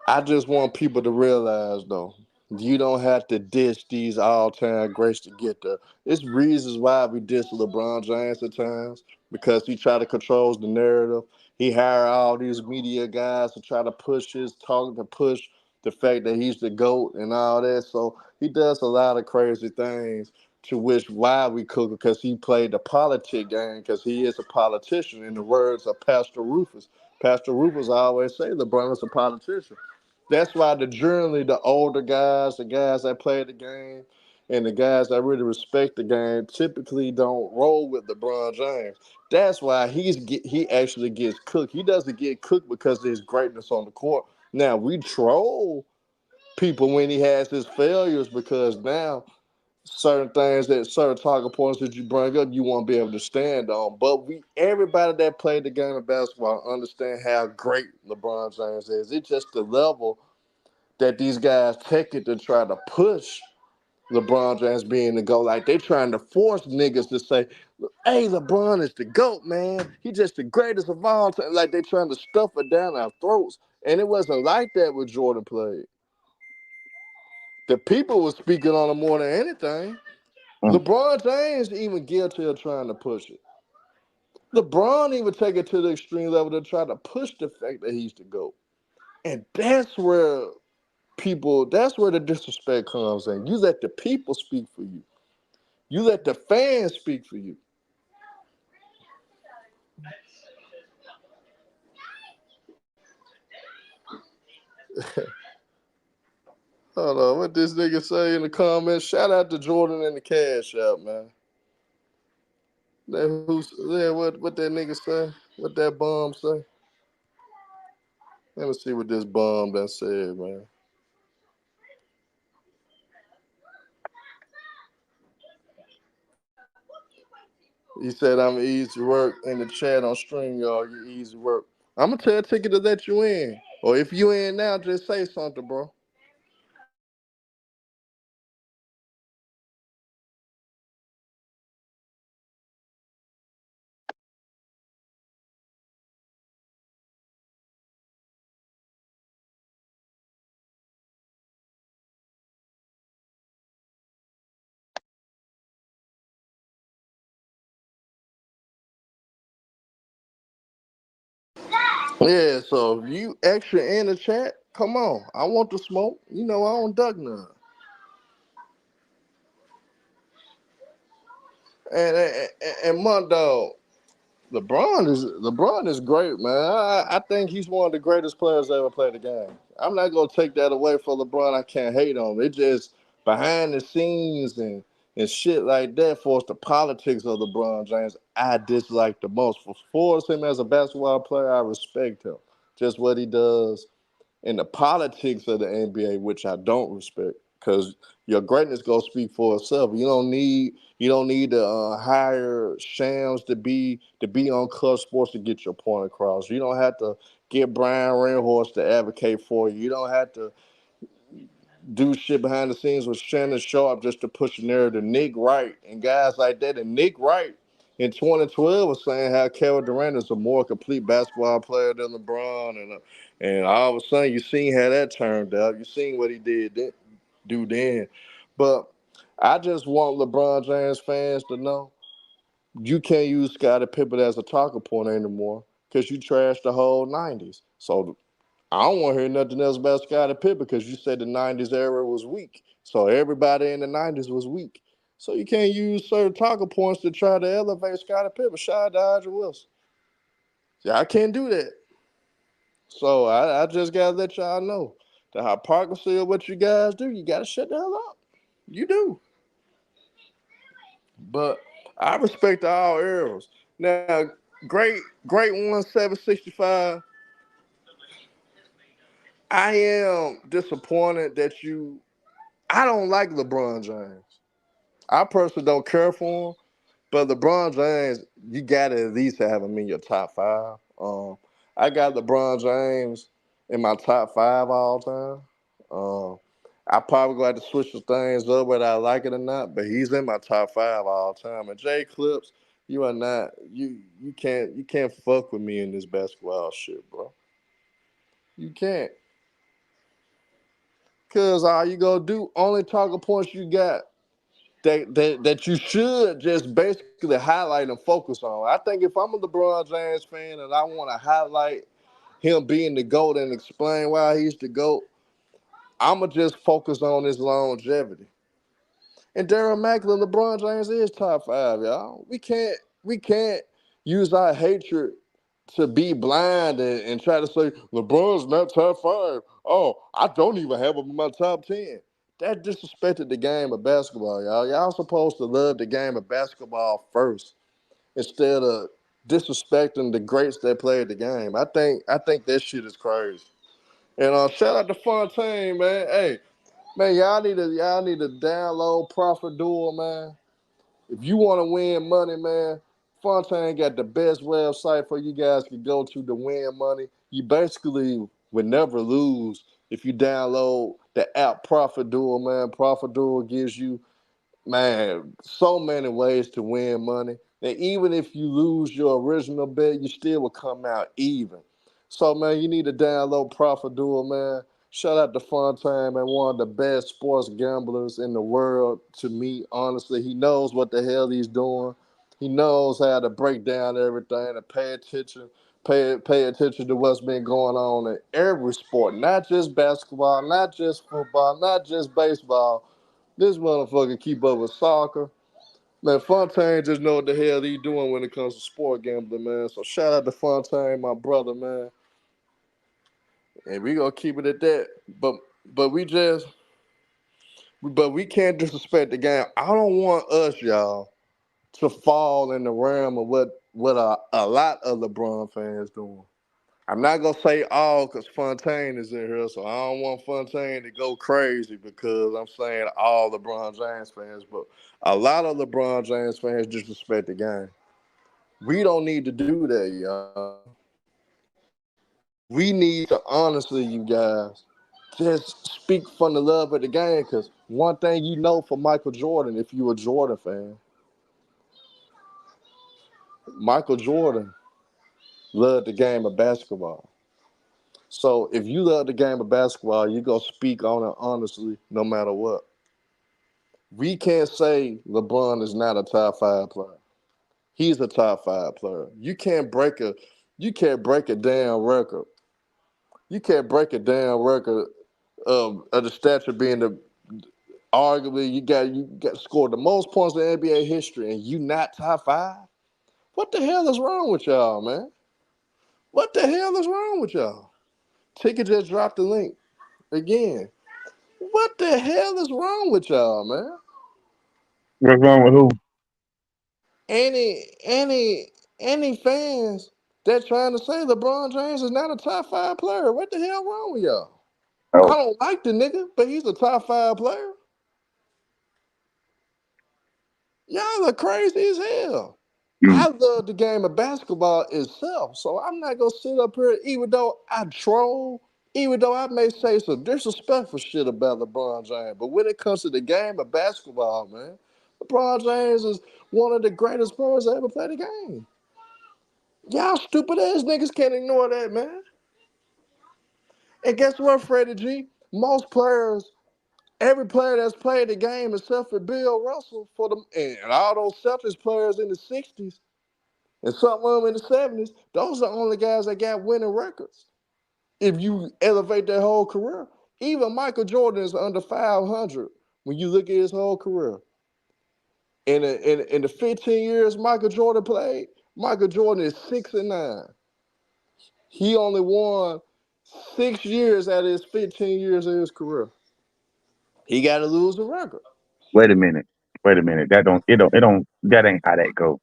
A: I just want people to realize, though, you don't have to diss these all-time greats to get there. It's reasons why we diss LeBron James at times, because he try to control the narrative. He hire all these media guys to try to push his talk, to push the fact that he's the GOAT and all that. So he does a lot of crazy things, to which why we cook, because he played the politic game, because he is a politician, in the words of Pastor Rufus. Pastor Rufus always say LeBron is a politician. That's why the older guys, the guys that play the game, and the guys that really respect the game typically don't roll with LeBron James. That's why he actually gets cooked. He doesn't get cooked because of his greatness on the court. Now we troll people when he has his failures, because now certain talking points that you bring up, you won't be able to stand on. But everybody that played the game of basketball understand how great LeBron James is. It's just the level that these guys take it to try to push LeBron James being the GOAT. Like, they trying to force niggas to say, hey, LeBron is the GOAT, man. He just the greatest of all time. Like, they trying to stuff it down our throats. And it wasn't like that when Jordan played. The people were speaking on him more than anything.
B: Mm.
A: LeBron James even guilty of trying to push it. LeBron even take it to the extreme level to try to push the fact that he's the GOAT. And that's where the disrespect comes in. You let the people speak for you. You let the fans speak for you. Hold on, what this nigga say in the comments? Shout out to Jordan and the Cash App, man. What that nigga say? What that bum say? Let me see what this bum done said, man. He said I'm easy work in the chat on StreamYard. You easy work. I'm gonna tell Ticket to let you in, or if you in now, just say something, bro. Yeah, so if you extra in the chat, come on. I want the smoke. You know I don't duck none. And my dog, LeBron is great, man. I think he's one of the greatest players that ever played the game. I'm not gonna take that away from LeBron. I can't hate on him. It just behind the scenes and shit like that, for the politics of LeBron James, I dislike the most. For him as a basketball player, I respect him. Just what he does in the politics of the NBA, which I don't respect, because your greatness gonna speak for itself. You don't need to hire shams to be on Club Sports to get your point across. You don't have to get Brian Rainhorst to advocate for you. You don't have to do shit behind the scenes with Shannon Sharp just to push the narrative. Nick Wright and guys like that. And Nick Wright in 2012 was saying how Kevin Durant is a more complete basketball player than LeBron, and all of a sudden you seen how that turned out. You seen what he did do then, but I just want LeBron James fans to know you can't use Scottie Pippen as a talking point anymore because you trashed the whole '90s. So I don't want to hear nothing else about Scottie Pippen because you said the '90s era was weak. So everybody in the '90s was weak. So you can't use certain talking points to try to elevate Scottie Pippen. Shout out to Andre Wilson. Yeah, I can't do that. So I just gotta let y'all know the hypocrisy of what you guys do. You gotta shut the hell up. You do. But I respect all eras. Now, great 1765. I am disappointed that you. I don't like LeBron James. I personally don't care for him, but LeBron James, you gotta at least have him in your top five. I got LeBron James in my top five all time. I probably go have to switch the things up whether I like it or not, but he's in my top five all time. And Jay Clips, you are not you can't fuck with me in this basketball shit, bro. You can't. Cause all you gonna do, only talking points you got that you should just basically highlight and focus on. I think if I'm a LeBron James fan and I want to highlight him being the GOAT and explain why he's the GOAT, I'ma just focus on his longevity. And Darren Macklin, LeBron James is top five, y'all. We can't use our hatred to be blind and try to say LeBron's not top five. Oh, I don't even have him in my top 10. That disrespected the game of basketball, y'all. Y'all supposed to love the game of basketball first instead of disrespecting the greats that played the game. I think that shit is crazy. And shout out to Fontaine, man. Hey, man, y'all need to download Profit Duel, man. If you want to win money, man, Fontaine got the best website for you guys to go to win money. You basically would never lose if you download the app Profit Duel, man. Profit Duel gives you, man, so many ways to win money. And even if you lose your original bet, you still will come out even. So, man, you need to download Profit Duel, man. Shout out to Fontaine, man, one of the best sports gamblers in the world to me, honestly. He knows what the hell he's doing. He knows how to break down everything and pay attention to what's been going on in every sport, not just basketball, not just football, not just baseball. This motherfucker keep up with soccer. Man, Fontaine just know what the hell he doing when it comes to sport gambling, man. So shout out to Fontaine, my brother, man. And we gonna keep it at that. But but we just but we can't disrespect the game. I don't want us, y'all, to fall in the realm of what a lot of LeBron fans doing. I'm not gonna say all because Fontaine is in here, so I don't want Fontaine to go crazy because I'm saying all LeBron James fans, but a lot of LeBron James fans disrespect the game. We don't need to do that, y'all. We need to honestly, you guys, just speak from the love of the game. Because one thing you know for Michael Jordan, if you're a Jordan fan, Michael Jordan loved the game of basketball. So if you love the game of basketball, you're gonna speak on it honestly, no matter what. We can't say LeBron is not a top five player. He's a top five player. You can't break a damn record. You can't break a damn record of the stature being the arguably you got scored the most points in NBA history and you not top five. What the hell is wrong with y'all, man? What the hell is wrong with y'all? Ticket just dropped the link again. What the hell is wrong with y'all, man?
C: What's wrong with who?
A: Any fans that trying to say LeBron James is not a top five player? What the hell wrong with y'all? I
C: Oh,
A: don't like the nigga, but he's a top five player. Y'all are crazy as hell.
C: mm,
A: I love the game of basketball itself, so I'm not gonna sit up here, even though I troll, even though I may say some disrespectful shit about LeBron James. But when it comes to the game of basketball, man, LeBron James is one of the greatest players to ever play the game. Y'all stupid ass niggas can't ignore that, man. And guess what, Freddie G? Most players, every player that's played the game except for Bill Russell for them and all those Celtics players in the 60s and some of them in the 70s, those are the only guys that got winning records. If you elevate their whole career. Even Michael Jordan is under 500 when you look at his whole career. In the 15 years Michael Jordan played, Michael Jordan is 6-9. He only won 6 years out of his 15 years of his career. He got to lose the record.
C: Wait a minute. Wait a minute. That don't that ain't how that go.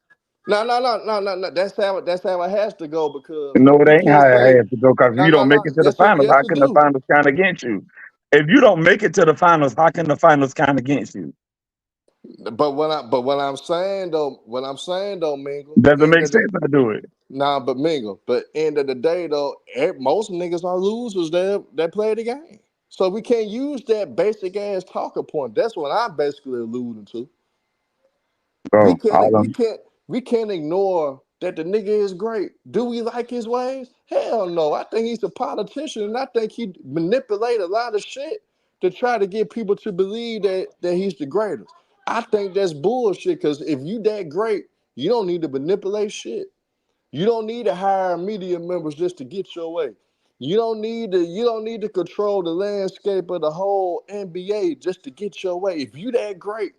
A: No, no, no, no, no, no. That's how it has to go because
C: No, it
A: we
C: ain't
A: can't
C: how it
A: say
C: has to go. Because if
A: no,
C: you
A: no,
C: don't make
A: no.
C: it to the
A: Yes,
C: finals,
A: yes,
C: how
A: it
C: can the
A: do.
C: finals count against you? If you don't make it to the finals, how can the finals count against you?
A: But what I'm saying though, Mingle,
C: Doesn't
A: end
C: make
A: of the
C: sense to do it.
A: nah, but Mingle, but end of the day though, most niggas are losers that play the game. So we can't use that basic ass talking point. That's what I'm basically alluding to. We
C: Bro,
A: can't
C: all
A: we
C: them.
A: can't we can't ignore that the nigga is great. Do we like his ways? Hell no. I think he's a politician and I think he manipulate a lot of shit to try to get people to believe that he's the greatest. I think that's bullshit because if you that great, you don't need to manipulate shit. You don't need to hire media members just to get your way. You don't need to control the landscape of the whole NBA just to get your way. If you that great,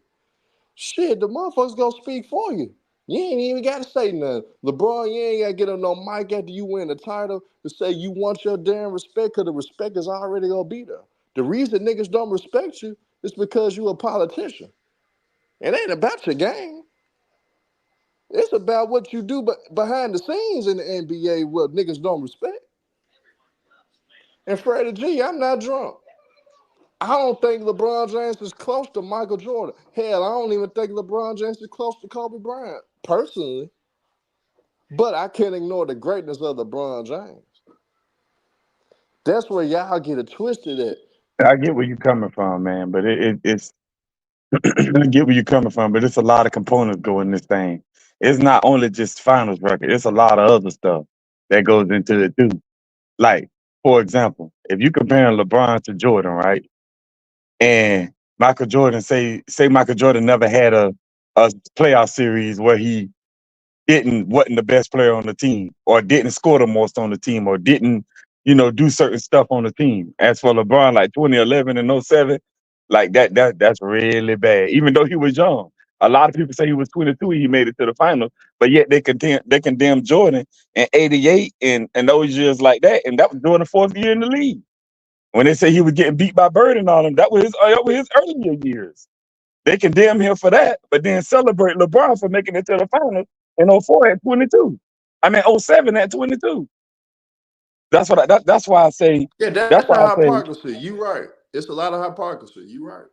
A: shit, the motherfuckers gonna speak for you. You ain't even gotta say nothing. LeBron, you ain't gotta get on no mic after you win the title to say you want your damn respect, cause the respect is already gonna be there. The reason niggas don't respect you is because you a politician. It ain't about your game. It's about what you do behind the scenes in the NBA what niggas don't respect. And Freddie G, I'm not drunk. I don't think LeBron James is close to Michael Jordan. Hell, I don't even think LeBron James is close to Kobe Bryant, personally. But I can't ignore the greatness of LeBron James. That's where y'all get it twisted at.
C: I get where you're coming from, man, but it's I get where you're coming from, but it's a lot of components go in this thing. It's not only just finals record, it's a lot of other stuff that goes into it too. Like, for example, if you compare LeBron to Jordan, right? And Michael Jordan, say Michael Jordan never had a playoff series where he didn't wasn't the best player on the team, or didn't score the most on the team, or didn't, do certain stuff on the team. As for LeBron, like 2011 and '07, like that's really bad. Even though he was young, a lot of people say he was 22, he made it to the final, but yet they condemn Jordan in '88 and those years like that, and that was Jordan's fourth year in the league. When they say he was getting beat by Bird and all them, that was his earlier years. They condemn him for that, but then celebrate LeBron for making it to the finals in '04 at 22. I mean '07 at 22. That's why I say
A: Yeah, that's
C: that's
A: the
C: why I say
A: hypocrisy. You right. It's a lot of hypocrisy. You right.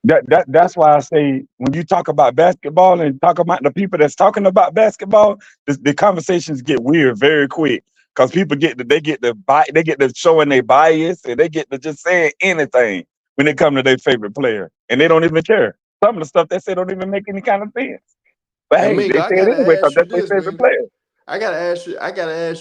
C: that's why I say when you talk about basketball and talk about the people that's talking about basketball, the conversations get weird very quick because people they get to showing their bias, and they get to just saying anything when it comes to their favorite player, and they don't even care. Some of the stuff they say don't even make any kind of sense. But
A: And
C: hey, they
A: Mingo, I
C: say it
A: gotta
C: anyway because
A: ask you
C: that's their
A: this,
C: favorite
A: Mingo.
C: player.
A: I gotta ask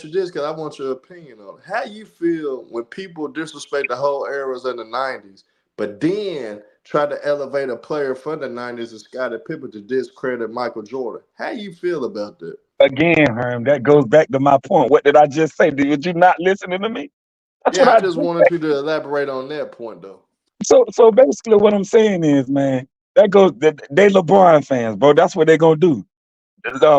A: you this because I want your opinion on it. How you feel when people disrespect the whole eras of the '90s, but then try to elevate a player from the '90s and Scottie Pippen to discredit Michael Jordan? How you feel about that?
C: Again, Herm, that goes back to my point. What did I just say? Did you not listening to me? That's what
A: Yeah, I
C: I
A: just
C: just
A: wanted you to elaborate on that point, though.
C: so basically what I'm saying is, man, they LeBron fans, bro. That's what they're gonna do.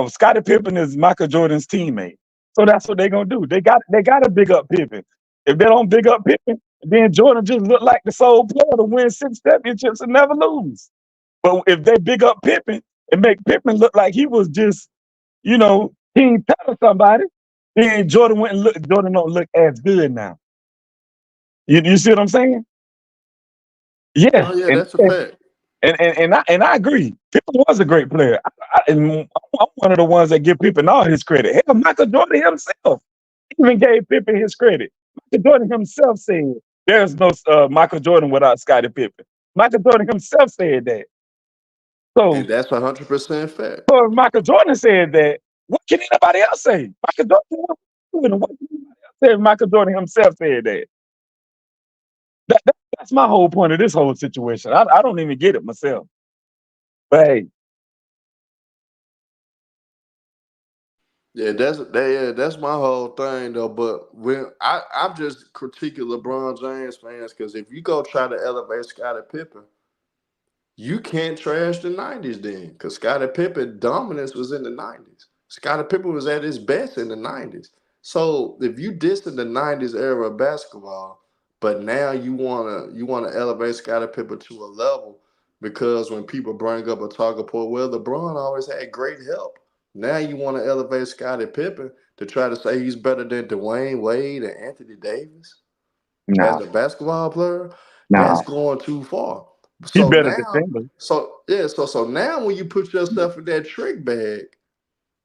C: Scottie Pippen is Michael Jordan's teammate. So that's what they're gonna do. They gotta big up Pippen. If they don't big up Pippen, then Jordan just look like the sole player to win 6 championships and never lose. But if they big up Pippen and make Pippen look like he was just, King Tut or somebody, then Jordan don't look as good now. You see what I'm saying?
A: Oh
C: Yes.
A: yeah,
C: And
A: that's a fact.
C: and I agree. Pippen was a great player. I'm one of the ones that give Pippen all his credit. Hell, Michael Jordan himself even gave Pippen his credit. Michael Jordan himself said there's no Michael Jordan without Scottie Pippen. Michael Jordan himself said that. So,
A: And that's 100% fact.
C: so if Michael Jordan said that, what can anybody else say? Michael Jordan, what can anybody else say if Michael Jordan himself said that? That's my whole point of this whole situation. I don't even get it myself. But hey,
A: Yeah, that's my whole thing though. But when I'm just critiquing LeBron James fans because if you go try to elevate Scottie Pippen, you can't trash the '90s then, because Scottie Pippen dominance was in the '90s. Scottie Pippen was at his best in the '90s. So if you diss in the '90s era of basketball, but now you wanna elevate Scottie Pippen to a level because when people bring up a talking point, well, LeBron always had great help. Now you want to elevate Scottie Pippen to try to say he's better than Dwayne Wade and Anthony Davis as
C: no,
A: a basketball player. That's
C: no.
A: going too far.
C: He
A: So
C: better
A: now,
C: defend
A: so now when you put yourself in that trick bag,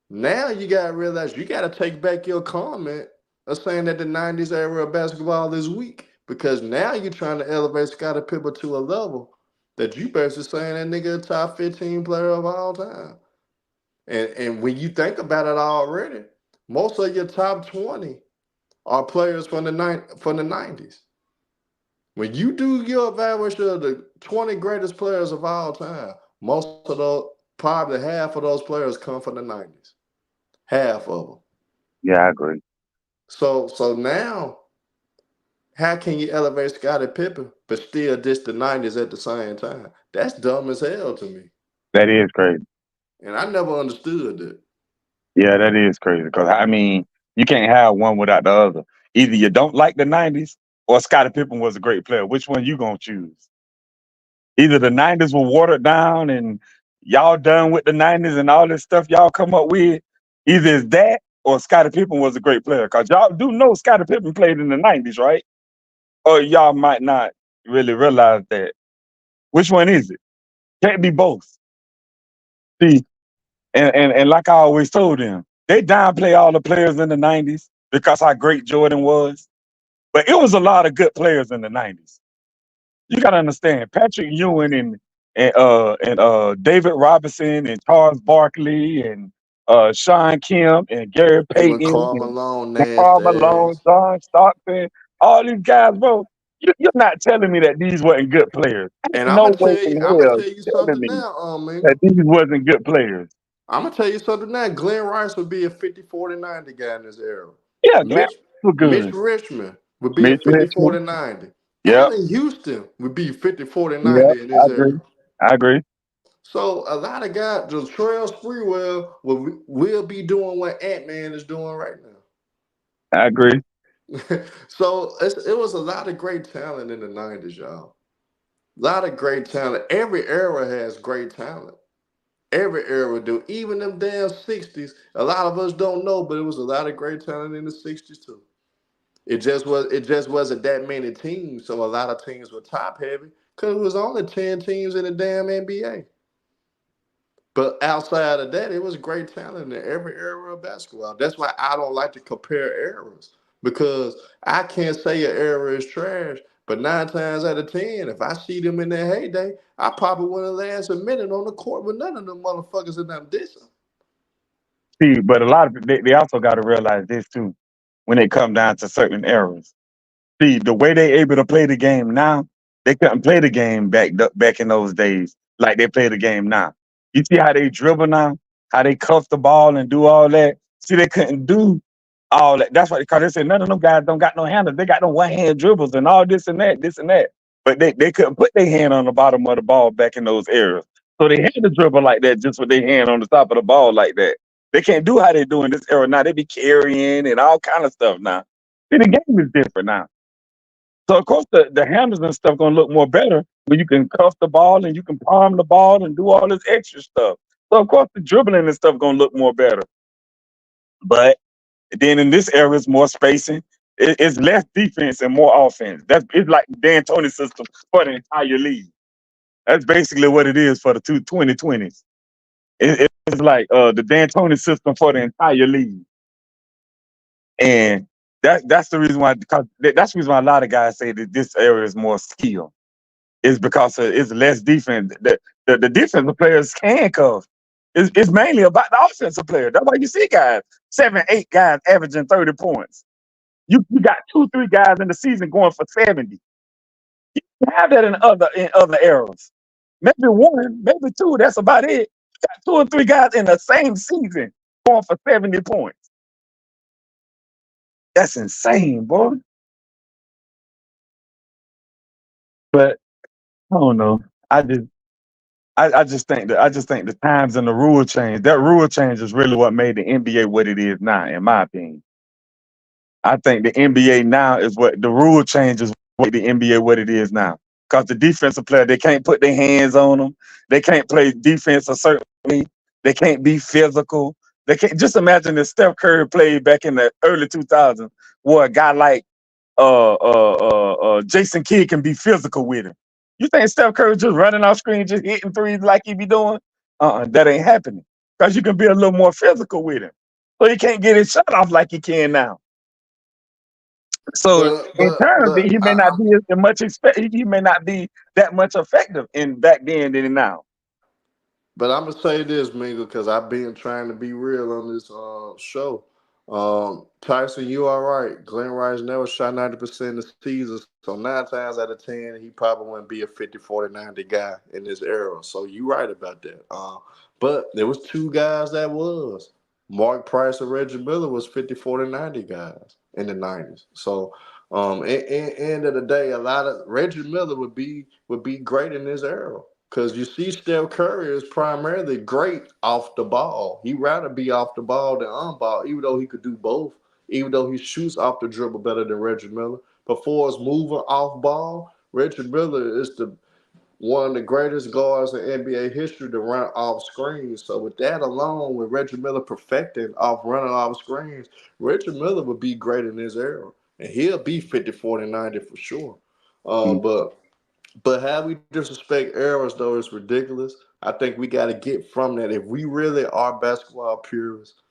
A: now you gotta realize you gotta take back your comment of saying that the '90s era of basketball is weak because now you're trying to elevate Scottie Pippen to a level that you basically saying that nigga a top 15 player of all time. And when you think about it already, most of your top 20 are players from the '90s. When you do your evaluation of the 20 greatest players of all time, most of those, probably half of those players come from the '90s. Half of them.
C: Yeah, I agree.
A: So now, how can you elevate Scottie Pippen but still diss the '90s at the same time? That's dumb as hell to me,
C: That is crazy.
A: and I never understood that.
C: Yeah, that is crazy. Because I mean, you can't have one without the other. Either you don't like the '90s, or Scottie Pippen was a great player. Which one you gonna choose? Either the '90s were watered down and y'all done with the '90s and all this stuff y'all come up with. Either it's that or Scottie Pippen was a great player. Cause y'all do know Scottie Pippen played in the '90s, right? Or y'all might not really realize that. Which one is it? Can't be both. See, and like I always told them, they downplay all the players in the '90s because how great Jordan was. But it was a lot of good players in the '90s. You gotta understand, Patrick Ewing and David Robinson and Charles Barkley and Sean Kemp and Gary
A: Even
C: Payton
A: Karl
C: and
A: Malone,
C: Karl
A: nasty
C: Malone,
A: ass.
C: John Stockton, all these guys, bro. You're not telling me that these weren't good players.
A: And
C: Ain't no way in
A: I'm gonna
C: hell
A: tell you
C: telling
A: something
C: me
A: now,
C: that
A: Mingo.
C: these wasn't good players.
A: I'm gonna tell you something now. Glenn Rice would be a 50, 40, 90 guy in this era.
C: Yeah, Glenn
A: Mitch
C: was
A: Mitch
C: good.
A: Richmond would be a
C: Mitch
A: 50,
C: Richmond.
A: 40, 90.
C: Yep.
A: Allen Houston would be 50, 40,
C: Yep.
A: 90 in
C: I
A: this
C: agree.
A: era.
C: I agree.
A: So a lot of guys, just Trail Sprewell will be doing what Ant Man is doing right
C: I agree.
A: now. So it was a lot of great talent in the '90s, y'all. A lot of great talent. Every era has great talent. Every era do. Even them damn '60s. A lot of us don't know, but it was a lot of great talent in the '60s too. It just wasn't that many teams, so a lot of teams were top heavy because it was only 10 teams in the damn NBA. But outside of that, it was great talent in every era of basketball. That's why I don't like to compare eras because I can't say an era is trash. But 9 times out of 10, if I see them in their heyday, I probably wouldn't last a minute on the court with none of them motherfuckers in them dissing.
C: See, but a lot of they also got to realize this too when they come down to certain eras. See, the way they able to play the game now, they couldn't play the game back in those days like they play the game now. You see how they dribble now, how they cuff the ball and do all that. See, they couldn't do all that. That's why because they said none of them guys don't got no handles. They got no one hand dribbles and all this and that, this and that. But they couldn't put their hand on the bottom of the ball back in those eras. So they had to dribble like that just with their hand on the top of the ball like that. They can't do how they do in this era now. They be carrying and all kind of stuff now. See, the game is different now. So of course the handles and stuff gonna look more better, but you can cuff the ball and you can palm the ball and do all this extra stuff. So of course the dribbling and stuff gonna look more better. But then in this era it's more spacing. It's less defense and more offense. It's like the D'Antoni system for the entire league. That's basically what it is for the 2020s. It's like the D'Antoni system for the entire league. And that's the reason why because that's the reason why a lot of guys say that this area is more skill is because it's less defense. The defensive players can cover. It's mainly about the offensive player. That's why you see guys, 7, 8 guys averaging 30 points. You got 2, 3 guys in the season going for 70. You have that in other eras. Maybe one, maybe two. That's about it. You got 2 or 3 guys in the same season going for 70 points. That's insane, boy. But I don't know. I just I just think the times and the rule change. That rule change is really what made the NBA what it is now, in my opinion. I think the NBA now is what the rule changes what the NBA what it is now. Because the defensive player, they can't put their hands on them. They can't play defense a certain way. They can't be physical. They can't just imagine if Steph Curry played back in the early 2000s, where a guy like Jason Kidd can be physical with him. You think Steph Curry just running off screen, just hitting threes like he be doing? That ain't happening. Because you can be a little more physical with him. So he can't get his shot off like he can now. So in terms,
A: But
C: he may not be as much he may not be that much effective in back then than now.
A: But I'm gonna say this, Mingle, because I've been trying to be real on this show. Tyson, you all right? Glenn Rice never shot 90% of the season, so 9 times out of 10, he probably wouldn't be a 50, 40, 90 guy in this era. So you right about that. But there was two guys that was. Mark Price and Reggie Miller was 50, 40, 90 guys in the 90s. So in end of the day, a lot of Reggie Miller would be great in this era. Because you see, Steph Curry is primarily great off the ball. He'd rather be off the ball than on ball, even though he could do both, even though he shoots off the dribble better than Reggie Miller. But for us moving off ball, Reggie Miller is the one of the greatest guards in NBA history to run off screens. So with that alone, with Reggie Miller perfecting off running off screens, Reggie Miller would be great in this era. And he'll be 50, 40, 90 for sure.
C: Mm.
A: But how we disrespect errors though is ridiculous. I think we got to get from that. If we really are basketball purists,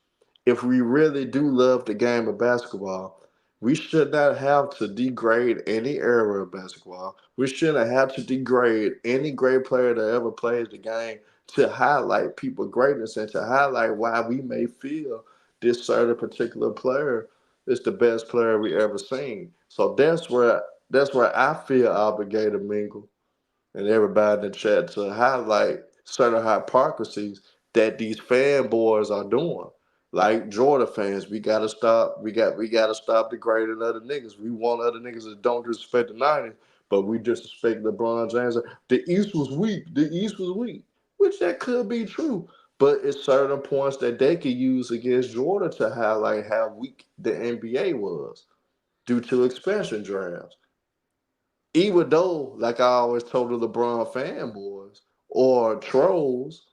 A: if we really do love the game of basketball, we should not have to degrade any era of basketball. We shouldn't have to degrade any great player that ever plays the game to highlight people greatness and to highlight why we may feel this certain particular player is the best player we ever seen. So that's where I feel obligated, Mingle, and everybody in the chat to highlight certain hypocrisies that these fanboys are doing. Like Jordan fans, we gotta stop. We gotta stop degrading other niggas. We want other niggas that don't disrespect the '90s, but we disrespect LeBron James. The East was weak. The East was weak, which that could be true. But it's certain points that they could use against Jordan to highlight how weak the NBA was due to expansion drafts. Even though, like I always told the LeBron fanboys or trolls,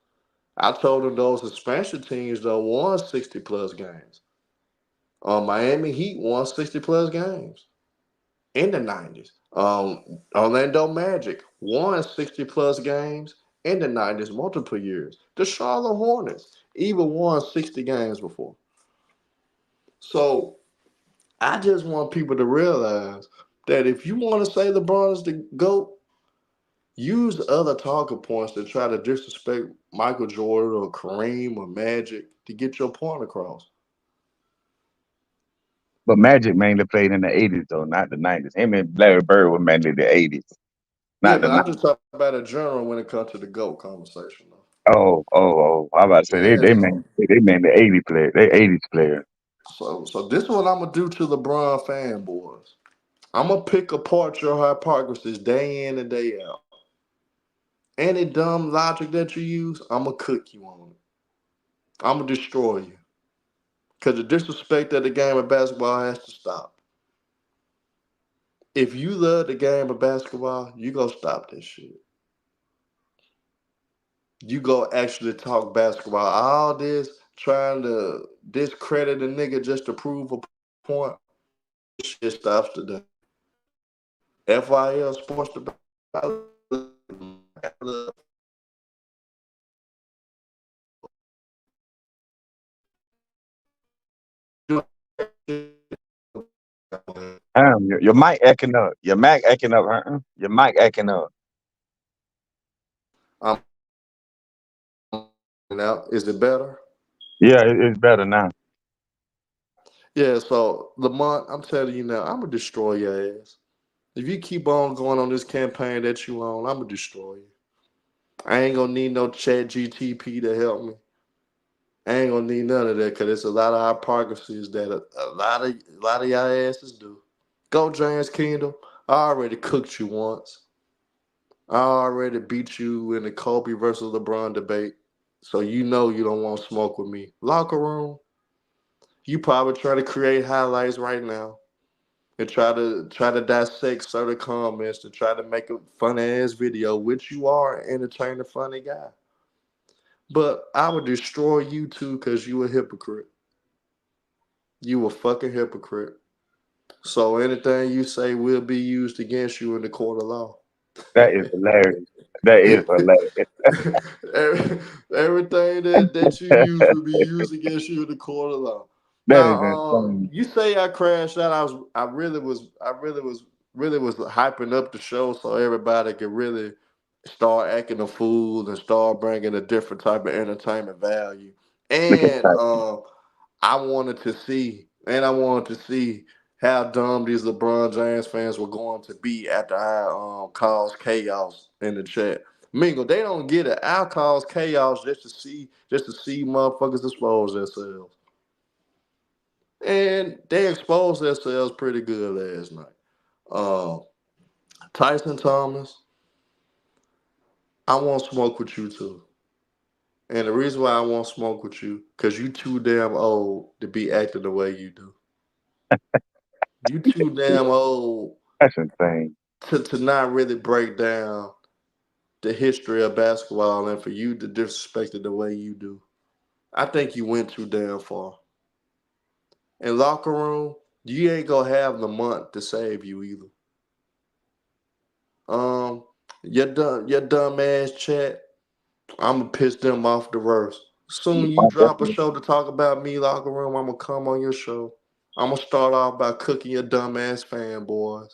A: I told them those expansion teams though won 60 plus games. Miami Heat won 60 plus games in the 90s. Orlando Magic won 60 plus games in the 90s multiple years. The Charlotte Hornets even won 60 games before. So I just want people to realize that if you want to say LeBron is the GOAT, use other talking points to try to disrespect Michael Jordan or Kareem or Magic to get your point across.
C: But Magic mainly played in the 80s though, not the 90s. Him and Larry Bird were mainly the 80s,
A: Yeah,
C: not the
A: but I'm
C: 90s.
A: just talking about in general when it comes to the GOAT conversation. Though.
C: Oh. I about to say
A: Yeah,
C: they mainly 80 players. They 80s players.
A: so this is what I'm gonna do to LeBron fanboys. I'm gonna pick apart your hypocrisies day in and day out. Any dumb logic that you use, I'm gonna cook you on it. I'm gonna destroy you. Cause the disrespect of the game of basketball has to stop. If you love the game of basketball, you gonna stop this shit. You go actually talk basketball. All this trying to discredit a nigga just to prove a point, this shit stops today. FIL Sports
C: Your mic acting up. Your mic acting up. Your mic acting up.
A: out. Is it better?
C: Yeah, it's better now.
A: Yeah, so Lamont, I'm telling you now, I'm gonna destroy your ass. If you keep on going on this campaign that you on, I'm gonna destroy you. I ain't gonna need no chat GTP to help me. I ain't gonna need none of that because there's a lot of hypocrisies that a lot of y'all asses do. Go James Kingdom. I already cooked you once. I already beat you in the Kobe versus LeBron debate. So you know you don't want to smoke with me. Locker room, you probably try to create highlights right now and try to dissect certain comments and try to make a fun ass video, which you are an entertaining, funny guy. But I would destroy you too because you a hypocrite. You a fucking hypocrite. So anything you say will be used against you in the court of law.
C: That is hilarious. That is hilarious.
A: Everything that you use will be used against you in the court of law.
C: That
A: Now,
C: is insane.
A: you say I crashed out. I really was hyping up the show so everybody could really start acting a fool and start bringing a different type of entertainment value.
C: Look at
A: And
C: that.
A: I wanted to see how dumb these LeBron James fans were going to be after I caused chaos in the chat. Mingle, they don't get it. I cause chaos just to see motherfuckers expose themselves. And they exposed themselves pretty good last night. Uh, Tyson Thomas, I want smoke with you too. And the reason why I want smoke with you, because you too damn old to be acting the way you do. You too damn old
C: That's insane.
A: to not really break down the history of basketball and for you to disrespect it the way you do. I think you went too damn far. In locker room, you ain't gonna have the month to save you either. Um, your dumb ass chat. I'ma piss them off the worst. Soon you
C: Oh,
A: drop a
C: definitely.
A: show to talk about me locker room, I'ma come on your show. I'ma start off by cooking your dumb ass fanboys.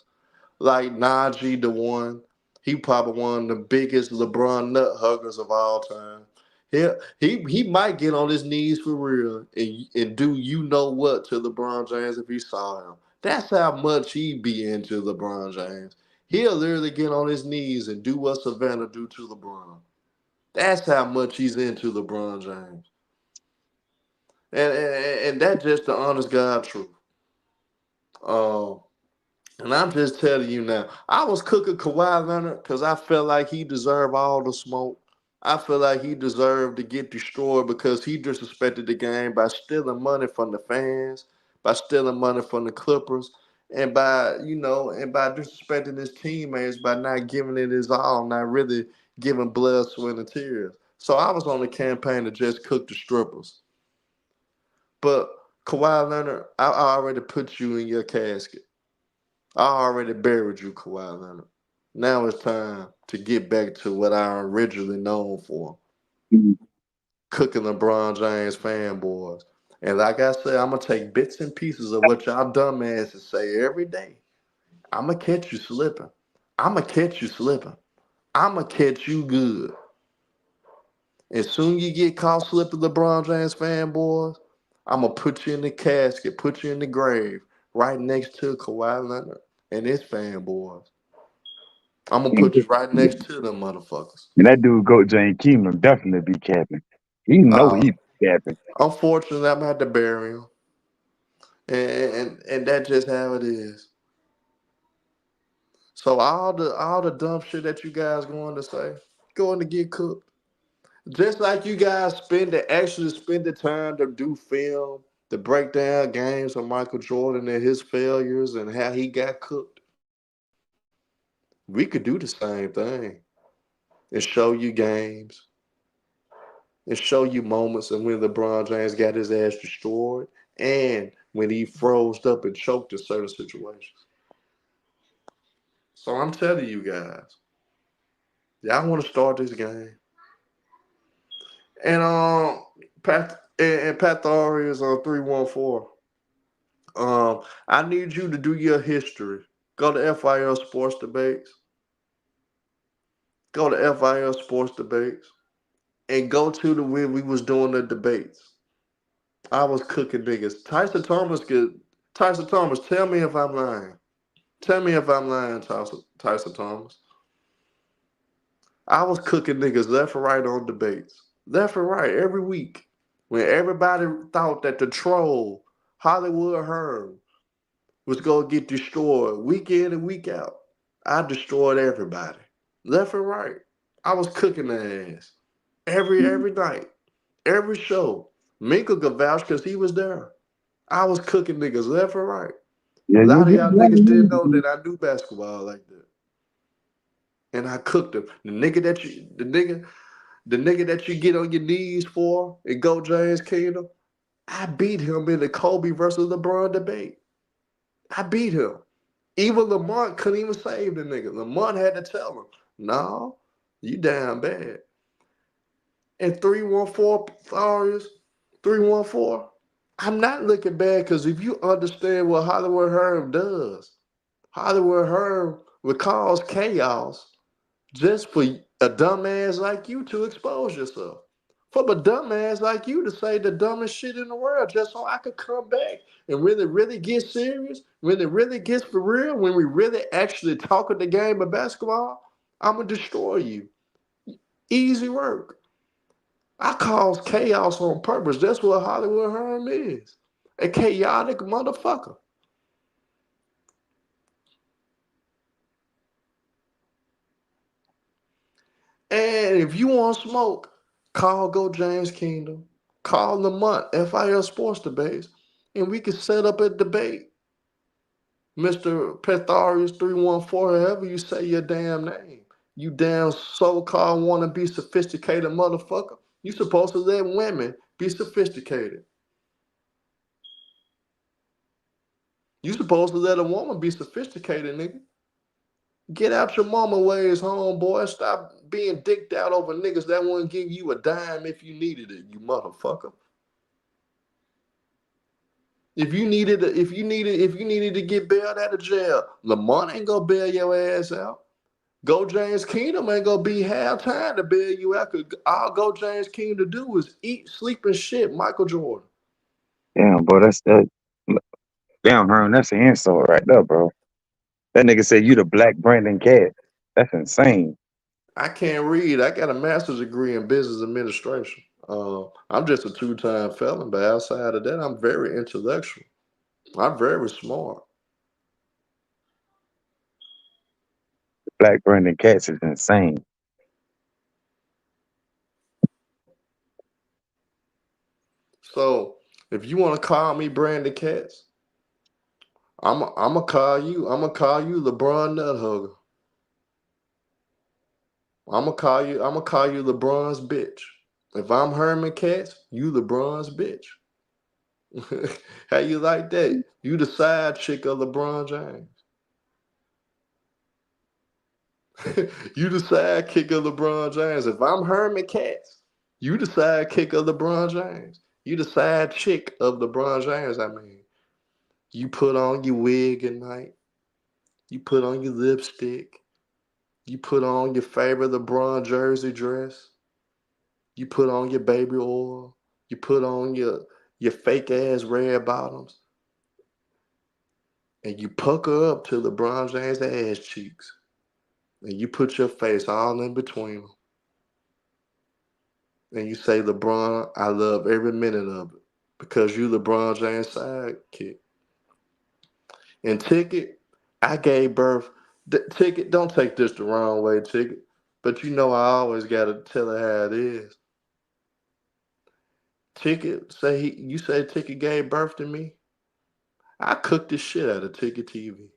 A: Like Najee the one. He probably one of the biggest LeBron nut huggers of all time. He might get on his knees for real and do you know what to LeBron James if he saw him. That's how much he be into LeBron James. He'll literally get on his knees and do what Savannah do to LeBron. That's how much he's into LeBron James. And that's just the honest God truth. Um, And I'm just telling you now, I was cooking Kawhi Leonard because I felt like he deserved all the smoke. I feel like he deserved to get destroyed because he disrespected the game by stealing money from the fans, by stealing money from the Clippers, and by disrespecting his teammates by not giving it his all, not really giving blood, sweat, and tears. So I was on the campaign to just cook the strippers. But Kawhi Leonard, I already put you in your casket. I already buried you, Kawhi Leonard. Now it's time to get back to what I'm originally known for,
C: Mhm.
A: cooking LeBron James fanboys. And like I said, I'm gonna take bits and pieces of what y'all dumbasses say every day. I'm gonna catch you slipping. I'm gonna catch you slipping. I'm gonna catch you good. As soon you get caught slipping, LeBron James fanboys, I'm gonna put you in the casket, put you in the grave, right next to Kawhi Leonard and his fanboys. I'm gonna put you right next to them motherfuckers.
C: And that dude, Goat Jane Keenum, definitely be capping. He know
A: Uh,
C: he be capping.
A: Unfortunately, I'm gonna have to bury him, and that's just how it is. So all the dumb shit that you guys going to say, going to get cooked. Just like you guys spend the time to do film, to break down games of Michael Jordan and his failures and how he got cooked. We could do the same thing and show you games and show you moments of when LeBron James got his ass destroyed and when he froze up and choked in certain situations. So I'm telling you guys, y'all want to start this game. And Pat Thorry is on 314. I need you to do your history. Go to FIL Sports Debates. Go to FIL Sports Debates. and go to the when we was doing the debates. I was cooking niggas. Tyson Thomas, tell me if I'm lying. Tell me if I'm lying, Tyson Thomas. I was cooking niggas left and right on debates. Left and right every week. When everybody thought that the troll, Hollywood Herb, was gonna get destroyed week in and week out. I destroyed everybody. Left and right. I was cooking their ass. Every night. Every show. Minka could vouch because he was there. I was cooking niggas left and right.
C: Yeah,
A: A
C: you
A: lot of
C: get
A: y'all niggas didn't know that I knew basketball like that. And I cooked him. The nigga that you get on your knees for and go James Kingdom, I beat him in the Kobe versus LeBron debate. I beat him. Even Lamont couldn't even save the nigga. Lamont had to tell him, no, you damn bad. And 314 Flores, 314. I'm not looking bad because if you understand what Hollywood Herb does, Hollywood Herb would cause chaos just for a dumbass like you to expose yourself. For a dumbass like you to say the dumbest shit in the world just so I could come back and really, really get serious, when it really gets for real, when we really actually talk at the game of basketball, I'm going to destroy you. Easy work. I cause chaos on purpose. That's what Hollywood Herm is. A chaotic motherfucker. And if you want smoke, call Go James Kingdom, call Lamont, FIL Sports Debates, and we can set up a debate. Mr. Petharius 314, however you say your damn name. You damn so-called wanna be sophisticated motherfucker. You supposed to let women be sophisticated. You supposed to let a woman be sophisticated, nigga. Get out your mama ways, homeboy. Stop being dicked out over niggas that wouldn't give you a dime if you needed it, you motherfucker. If you needed to get bailed out of jail, Lamont ain't gonna bail your ass out. Go James Kingdom ain't gonna be half-time to bail you out. Cause all Go James Kingdom to do is eat, sleep, and shit. Michael Jordan.
C: damn, bro. That's that. Damn, Herm, that's an insult right there, bro. That nigga said you the black Brandon Cat. That's insane.
A: I can't read. I got a master's degree in business administration. I'm just a two-time felon, but outside of that, I'm very intellectual. I'm very smart.
C: Black Brandon Cats is insane.
A: So if you want to call me Brandon Katz, I'm gonna call you. I'm gonna call you LeBron Nuthugger. I'm gonna call you LeBron's bitch. If I'm Herman Katz, you LeBron's bitch. How you like that? You the side chick of LeBron James. You the sidekick of LeBron James. If I'm Herman Katz, you the sidekick of LeBron James. You the side chick of LeBron James. I mean, you put on your wig at night. You put on your lipstick. You put on your favorite LeBron jersey dress. You put on your baby oil. You put on your fake ass red bottoms, and you pucker up to LeBron James' ass cheeks, and you put your face all in between them, and you say, "LeBron, I love every minute of it because you LeBron James' sidekick." And Ticket, I gave birth. Ticket, don't take this the wrong way, Ticket, but you know I always gotta tell her how it is. You say Ticket gave birth to me. I cooked the shit out of Ticket TV.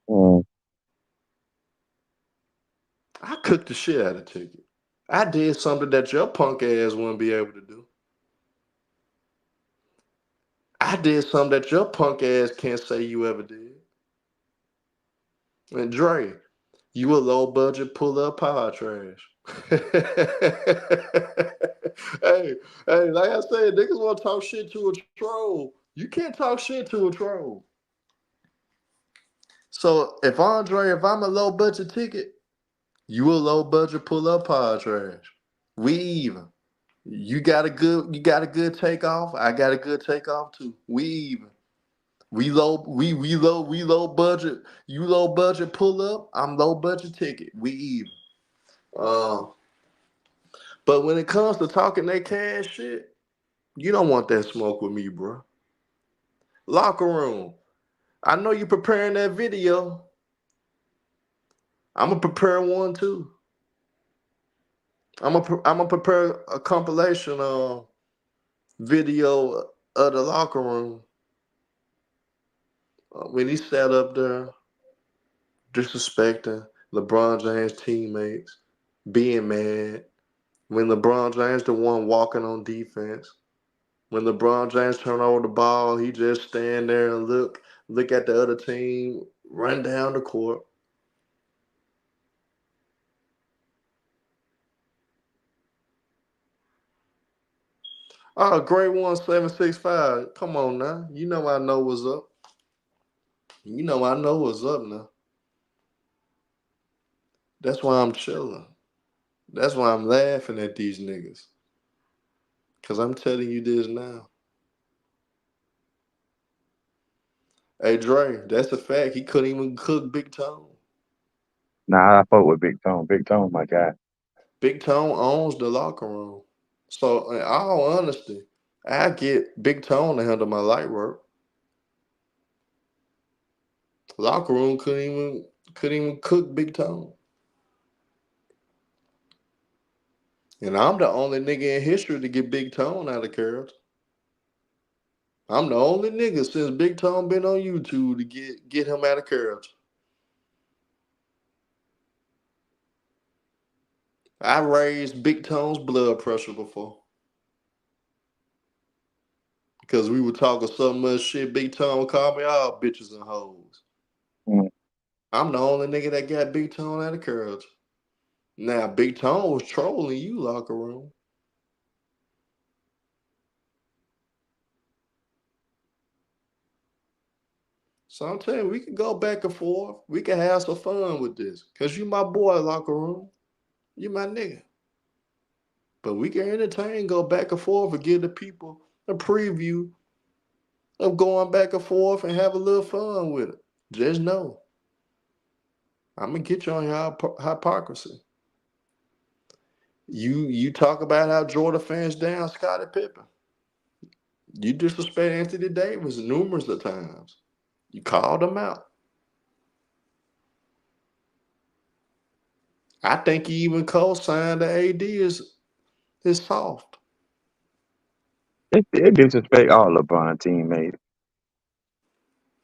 C: Mm.
A: I cooked the shit out of Ticket. I did something that your punk ass wouldn't be able to do. I did something that your punk ass can't say you ever did. And Dre, you a low budget pull up power trash. hey, like I said, niggas want to talk shit to a troll. You can't talk shit to a troll. So if I'm a low budget ticket, You a low budget pull up pod trash. We even. You got a good takeoff. I got a good takeoff too. We even. We low budget. You low budget pull up. I'm low budget ticket. We even. Uh, but when it comes to talking that cash shit, you don't want that smoke with me, bro. Locker room. I know you preparing that video. I'm gonna prepare one too. I'm gonna prepare a compilation video of the locker room when he sat up there disrespecting LeBron James teammates, being mad. When LeBron James the one walking on defense. When LeBron James turn over the ball, he just stand there and look at the other team, run down the court. Oh, great 1765. Come on now. You know I know what's up. You know I know what's up now. That's why I'm chilling. That's why I'm laughing at these niggas. Cause I'm telling you this now. Hey Dre, that's a fact. He couldn't even cook Big Tone.
C: Nah, I fuck with Big Tone. Big Tone, my guy.
A: Big Tone owns the locker room. So in all honesty, I get Big Tone to handle my light work. Locker room couldn't even cook Big Tone. And I'm the only nigga in history to get Big Tone out of character. I'm the only nigga since Big Tone been on YouTube to get him out of character. I raised Big Tone's blood pressure before. Because we were talking so much shit, Big Tone called me all bitches and hoes.
C: Mm.
A: I'm the only nigga that got Big Tone out of character. Now, Big Tone was trolling you, locker room. So I'm telling you, we can go back and forth. We can have some fun with this. Because you my boy, locker room. You my nigga. But we can entertain, go back and forth, and give the people a preview of going back and forth and have a little fun with it. Just know, I'm gonna get you on your hypocrisy. You talk about how Jordan fans down Scottie Pippen. You disrespect Anthony Davis numerous of times. You called him out. I think he even co-signed the AD is soft.
C: They disrespect all LeBron teammates.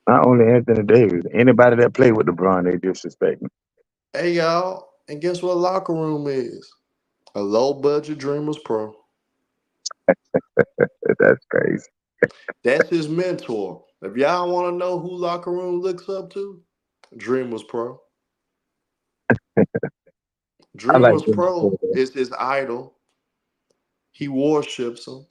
C: Not only Anthony Davis. Anybody that play with LeBron, they disrespect him.
A: Hey y'all, and guess what locker room is? A low budget Dreamers Pro.
C: That's crazy.
A: That's his mentor. If y'all want to know who locker room looks up to, Dreamers Pro.
C: I like
A: Dreamers
C: them before
A: Pro
C: that.
A: is his idol. He worships him,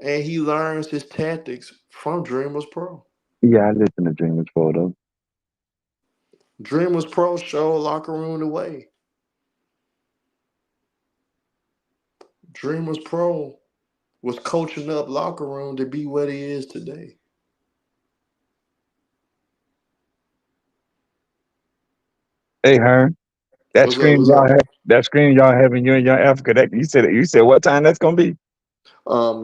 A: and he learns his tactics from Dreamers Pro.
C: Yeah, I listen to Dreamers for though.
A: Dreamers Pro showed locker room the way. Dreamers Pro was coaching up locker room to be what he is today.
C: Hey, Hearn,
A: What's up? What's up?
C: that screen y'all having you in Young Africa. That you said what time that's gonna be?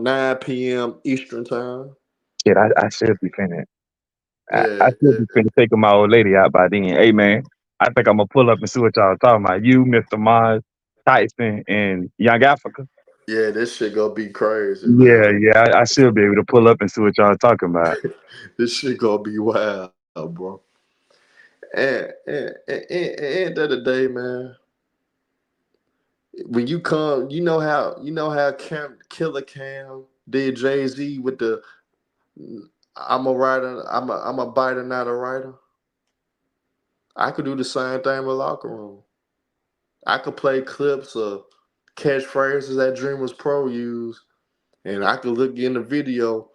A: 9 p.m. Eastern time.
C: Shit, I should be finished. I
A: Yeah,
C: should be finna taking my old lady out by then. Hey man, I think I'm gonna pull up and see what y'all talking about. You, Mr. Mars, Tyson, and Young Africa.
A: yeah. This shit gonna be crazy,
C: Yeah,
A: man.
C: yeah, I should be able to pull up and see what y'all talking about.
A: This shit gonna be wild, bro. And end of the day, man, when you come, you know how Killer Cam did Jay-Z with the I'm a writer, I'm a biter, not a writer. I could do the same thing with locker room. I could play clips of catchphrases that Dreamers Pro use, and I could look in the video.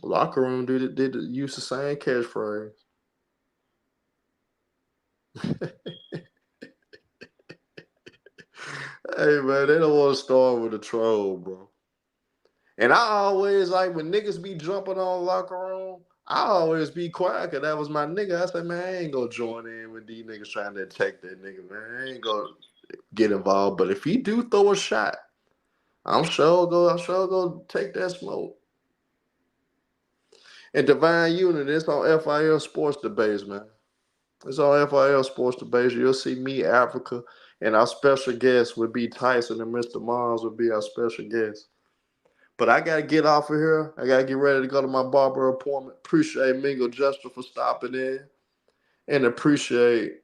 A: Locker room did use the same catchphrase. Hey man, they don't want to start with a troll, bro. And I always like when niggas be jumping on locker room. I always be quiet because that was my nigga. I said, man, I ain't gonna join in with these niggas trying to attack that nigga, man. I ain't gonna get involved. But if he do throw a shot, I'm sure go take that smoke. And Divine Unit, it's on FIL Sports Debates, man. It's on FIL Sports Debates. You'll see me, Africa, and our special guest would be Tyson, and Mr. Mars would be our special guest. But I gotta get off of here. I gotta get ready to go to my barber appointment. Appreciate Mingo Juster for stopping in, and appreciate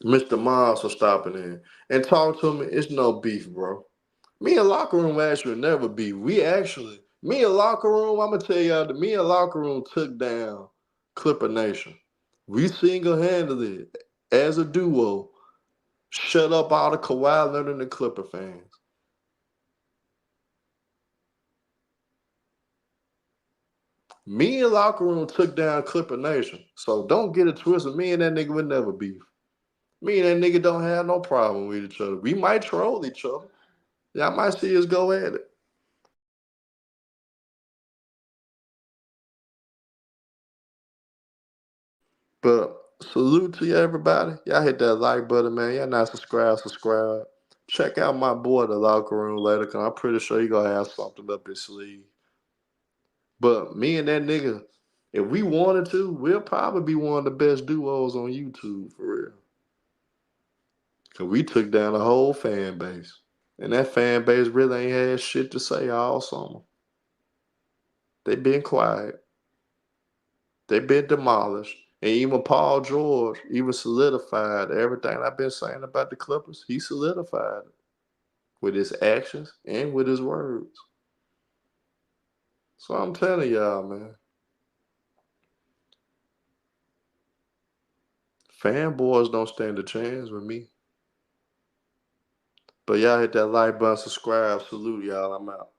A: Mr. Mars for stopping in. And talk to me. It's no beef, bro. Me and Locker Room actually never beef. Me and Locker Room, I'm gonna tell y'all that me and Locker Room took down Clipper Nation. We single-handedly, as a duo, shut up all the Kawhi Leonard and the Clipper fans. Me and Locker Room took down Clipper Nation. So don't get it twisted. Me and that nigga would never beef. Me and that nigga don't have no problem with each other. We might troll each other. Y'all might see us go at it. But salute to you, everybody. Y'all hit that like button, man. Y'all not subscribe. Check out my boy, The Locker Room, later, because I'm pretty sure he going to have something up his sleeve. But me and that nigga, if we wanted to, we'll probably be one of the best duos on YouTube, for real. Because we took down the whole fan base. And that fan base really ain't had shit to say all summer. They been quiet. They been demolished. And even Paul George even solidified everything I've been saying about the Clippers. He solidified it with his actions and with his words. So I'm telling y'all, man. Fanboys don't stand a chance with me. But y'all hit that like button, subscribe, salute y'all. I'm out.